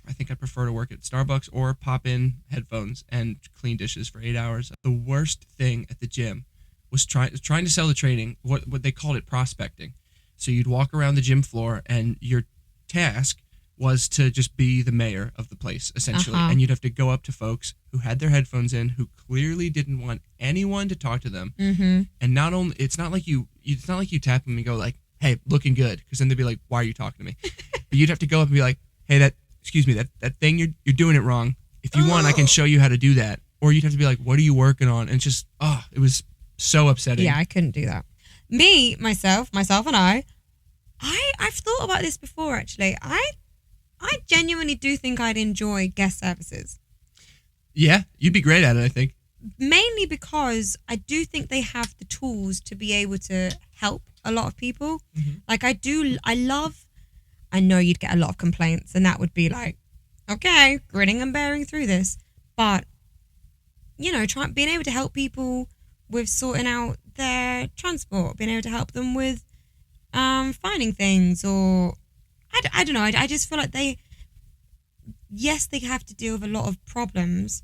to work at Starbucks or pop in headphones and clean dishes for 8 hours. The worst thing at the gym was trying to sell the training, what they called it, prospecting. So you'd walk around the gym floor and your task was to just be the mayor of the place, essentially. And you'd have to go up to folks who had their headphones in, who clearly didn't want anyone to talk to them. And not only, it's not like you tap them and go like, hey, looking good, because then they'd be like, why are you talking to me? But you'd have to go up and be like, hey, excuse me, that thing, you're doing it wrong. If you want, I can show you how to do that. Or you'd have to be like, what are you working on? And just, it was so upsetting. Yeah, I couldn't do that. Myself and I've thought about this before, actually. I genuinely do think I'd enjoy guest services. Yeah, you'd be great at it, I think. Mainly because I do think they have the tools to be able to help a lot of people. Like I know you'd get a lot of complaints, and that would be like, okay, grinning and bearing through this. But, being able to help people with sorting out their transport, being able to help them with finding things, or I don't know. I just feel like they have to deal with a lot of problems,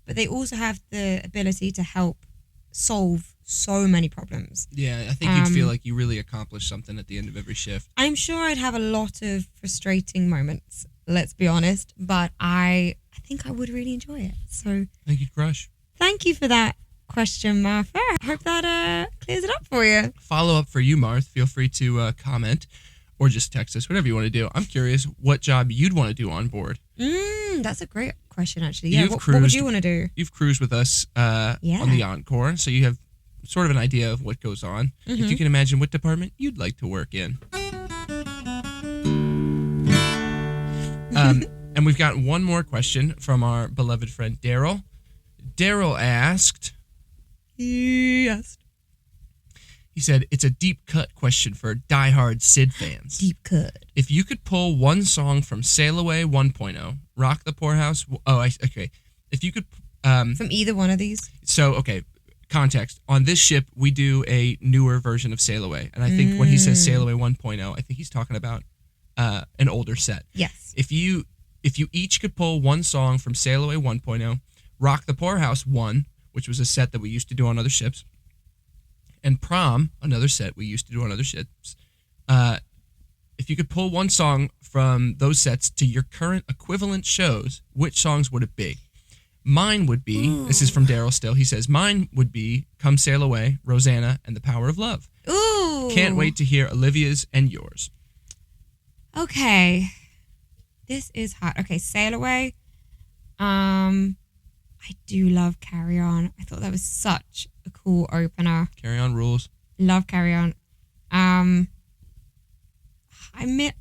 but they also have the ability to help solve so many problems. Yeah, I think you'd feel like you really accomplished something at the end of every shift. I'm sure I'd have a lot of frustrating moments, let's be honest, but I think I would really enjoy it. So I think you'd crush. Thank you for that question, Martha. I hope that clears it up for you. Follow up for you, Marth. Feel free to comment or just text us, whatever you want to do. I'm curious what job you'd want to do on board. That's a great question, actually. Yeah, what would you want to do? You've cruised with us on the Encore, so you have sort of an idea of what goes on. If you can imagine what department you'd like to work in. And we've got one more question from our beloved friend Daryl. Daryl asked, He said, it's a deep cut question for diehard Sid fans. Deep cut. If you could pull one song from Sail Away 1.0, Rock the Poorhouse... okay. If you could... from either one of these? So, okay, context. On this ship, we do a newer version of Sail Away. And I think when he says Sail Away 1.0, I think he's talking about an older set. Yes. If you each could pull one song from Sail Away 1.0, Rock the Poorhouse 1, which was a set that we used to do on other ships, and Prom, another set we used to do on other ships. If you could pull one song from those sets to your current equivalent shows, which songs would it be? Mine would be, this is from Daryl still, he says, mine would be Come Sail Away, Rosanna, and The Power of Love. Ooh. Can't wait to hear Olivia's and yours. Okay. This is hard. Okay, Sail Away. I do love Carry On. I thought that was such a cool opener. Carry On rules. Love Carry On. I miss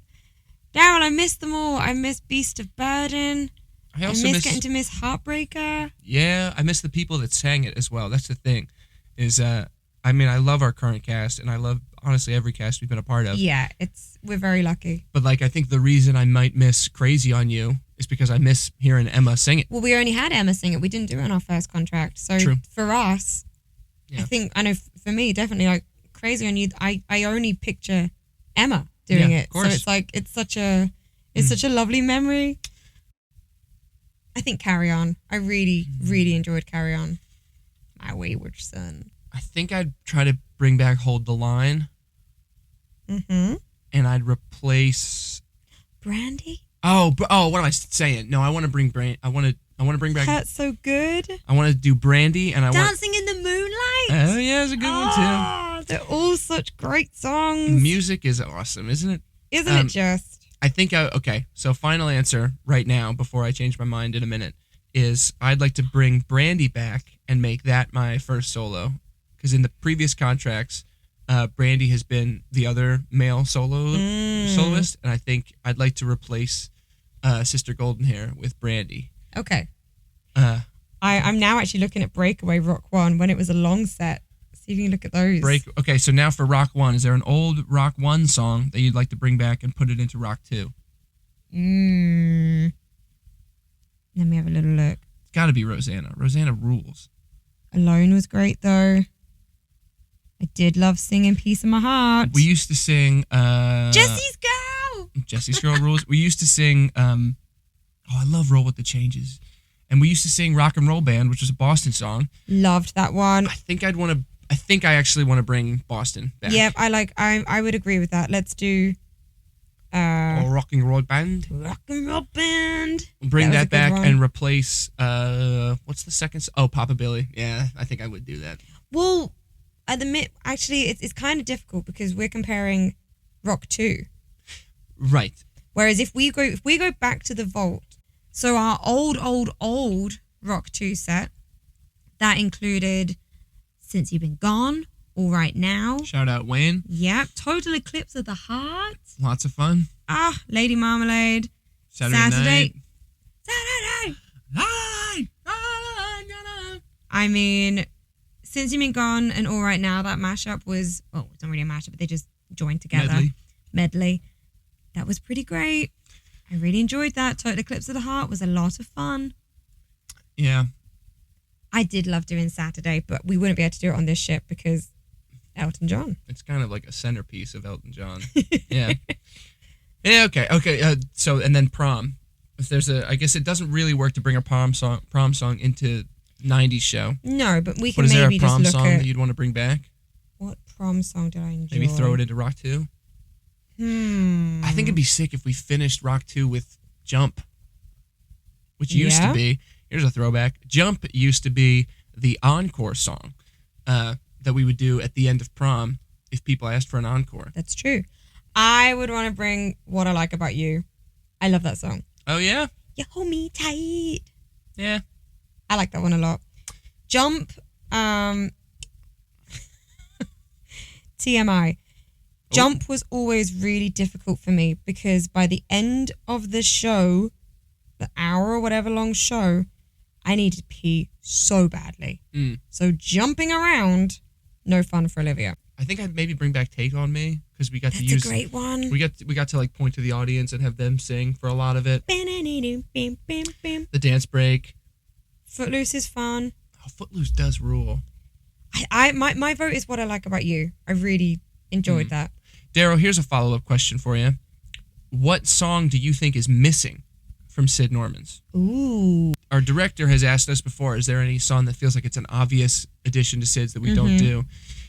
them all. I miss Beast of Burden. I also miss getting to miss Heartbreaker. Yeah, I miss the people that sang it as well. That's the thing. I love our current cast, and I love, honestly, every cast we've been a part of. Yeah, we're very lucky. But, I think the reason I might miss Crazy on You is because I miss hearing Emma sing it. Well, we only had Emma sing it. We didn't do it on our first contract. So, True. For us, Yeah. I know for me, definitely, Crazy on You, I only picture Emma doing it. Of course. So, it's such a lovely memory. I think Carry On. I really, really enjoyed Carry On. My Wayward Son. I think I'd try to bring back Hold the Line. Mm-hmm. And I'd replace... Brandy? Oh, what am I saying? No, I want to bring I want to bring back... That's so good. I want to do Brandy, and Dancing in the Moonlight? Oh, yeah, it's a good one, too. They're all such great songs. Music is awesome, isn't it? Isn't it just? I think, okay, so final answer right now, before I change my mind in a minute, is I'd like to bring Brandy back and make that my first solo. Because in the previous contracts, Brandy has been the other male soloist, and I think I'd like to replace Sister Goldenhair with Brandy. Okay. I'm now actually looking at Breakaway Rock 1 when it was a long set. See if you can look at those. Okay, so now for Rock 1, is there an old Rock 1 song that you'd like to bring back and put it into Rock 2? Let me have a little look. It's got to be Rosanna. Rosanna rules. Alone was great, though. I did love singing Piece of My Heart. We used to sing... Jesse's Girl! Jesse's Girl rules. We used to sing... I love Roll With The Changes. And we used to sing Rock and Roll Band, which was a Boston song. Loved that one. I think I actually want to bring Boston back. Yeah, I would agree with that. Let's do... or Rock and Roll Band. Rock and Roll Band. Bring that back and replace... what's the second... Oh, Papa Billy. Yeah, I think I would do that. Well... Actually, it's kind of difficult because we're comparing Rock 2. Right. Whereas if we go back to the vault, so our old Rock 2 set, that included Since You've Been Gone, All Right Now. Shout out Wayne. Yep. Total Eclipse of the Heart. Lots of fun. Lady Marmalade. Saturday. Saturday. I mean... Since You've Been Gone and All Right Now, that mashup was... Well, it's not really a mashup, but they just joined together. Medley. That was pretty great. I really enjoyed that. Total Eclipse of the Heart was a lot of fun. Yeah. I did love doing Saturday, but we wouldn't be able to do it on this ship because Elton John. It's kind of like a centerpiece of Elton John. Yeah. Yeah, okay. So, and then Prom. If there's I guess it doesn't really work to bring a prom song into... 90s show. No, but we can maybe just look at... Is there a prom song that you'd want to bring back? What prom song did I enjoy? Maybe throw it into Rock 2? I think it'd be sick if we finished Rock 2 with Jump, which used to be... Here's a throwback. Jump used to be the encore song that we would do at the end of prom if people asked for an encore. That's true. I would want to bring What I Like About You. I love that song. Oh, yeah? You hold me tight. Yeah. I like that one a lot. Jump, TMI. Jump was always really difficult for me because by the end of the show, the hour or whatever long show, I needed to pee so badly. So jumping around, no fun for Olivia. I think I'd maybe bring back Take On Me because we got to That's use a great one. we got to like point to the audience and have them sing for a lot of it. The dance break. Footloose is fun. Oh, Footloose does rule. My vote is What I Like About You. I really enjoyed that. Daryl, here's a follow-up question for you. What song do you think is missing from Sid Norman's? Ooh. Our director has asked us before, is there any song that feels like it's an obvious addition to Sid's that we don't do?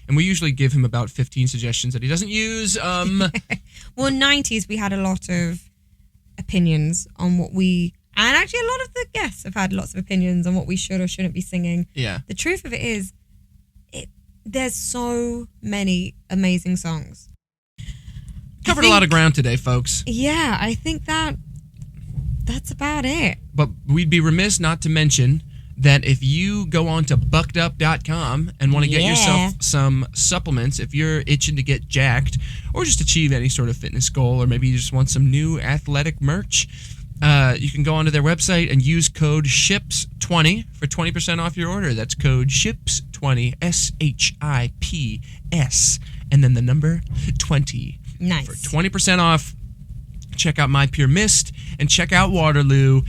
And we usually give him about 15 suggestions that he doesn't use. Well, 90s, we had a lot of opinions on what we... And actually, a lot of the guests have had lots of opinions on what we should or shouldn't be singing. Yeah. The truth of it is, there's so many amazing songs. Covered a lot of ground today, folks. Yeah, I think that's about it. But we'd be remiss not to mention that if you go on to buckedup.com and want to get yourself some supplements, if you're itching to get jacked or just achieve any sort of fitness goal, or maybe you just want some new athletic merch, you can go onto their website and use code SHIPS20 for 20% off your order. That's code SHIPS20, SHIPS, and then the number 20. Nice. For 20% off. Check out My Pure Mist and check out Waterloo.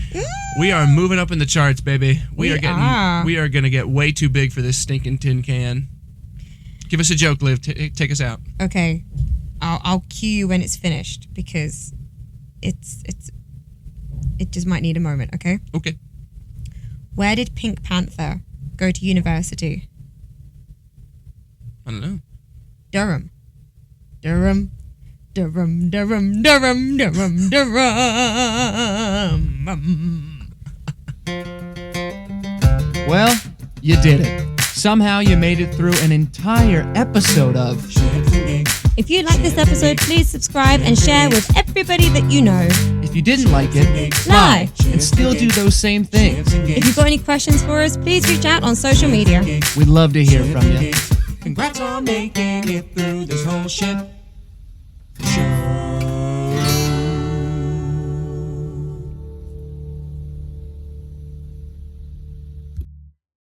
We are moving up in the charts, baby. We are going to get way too big for this stinking tin can. Give us a joke, Liv. Take us out. Okay. I'll cue you when it's finished because it just might need a moment, okay? Okay. Where did Pink Panther go to university? I don't know. Durham. Durham. Durham, Durham, Durham, Durham, Durham. Well, you did it. Somehow you made it through an entire episode of... If you like this episode, please subscribe and share with everybody that you know. If you didn't like it, lie and still do those same things. If you've got any questions for us, please reach out on social media. We'd love to hear from you. Congrats on making it through this whole shit.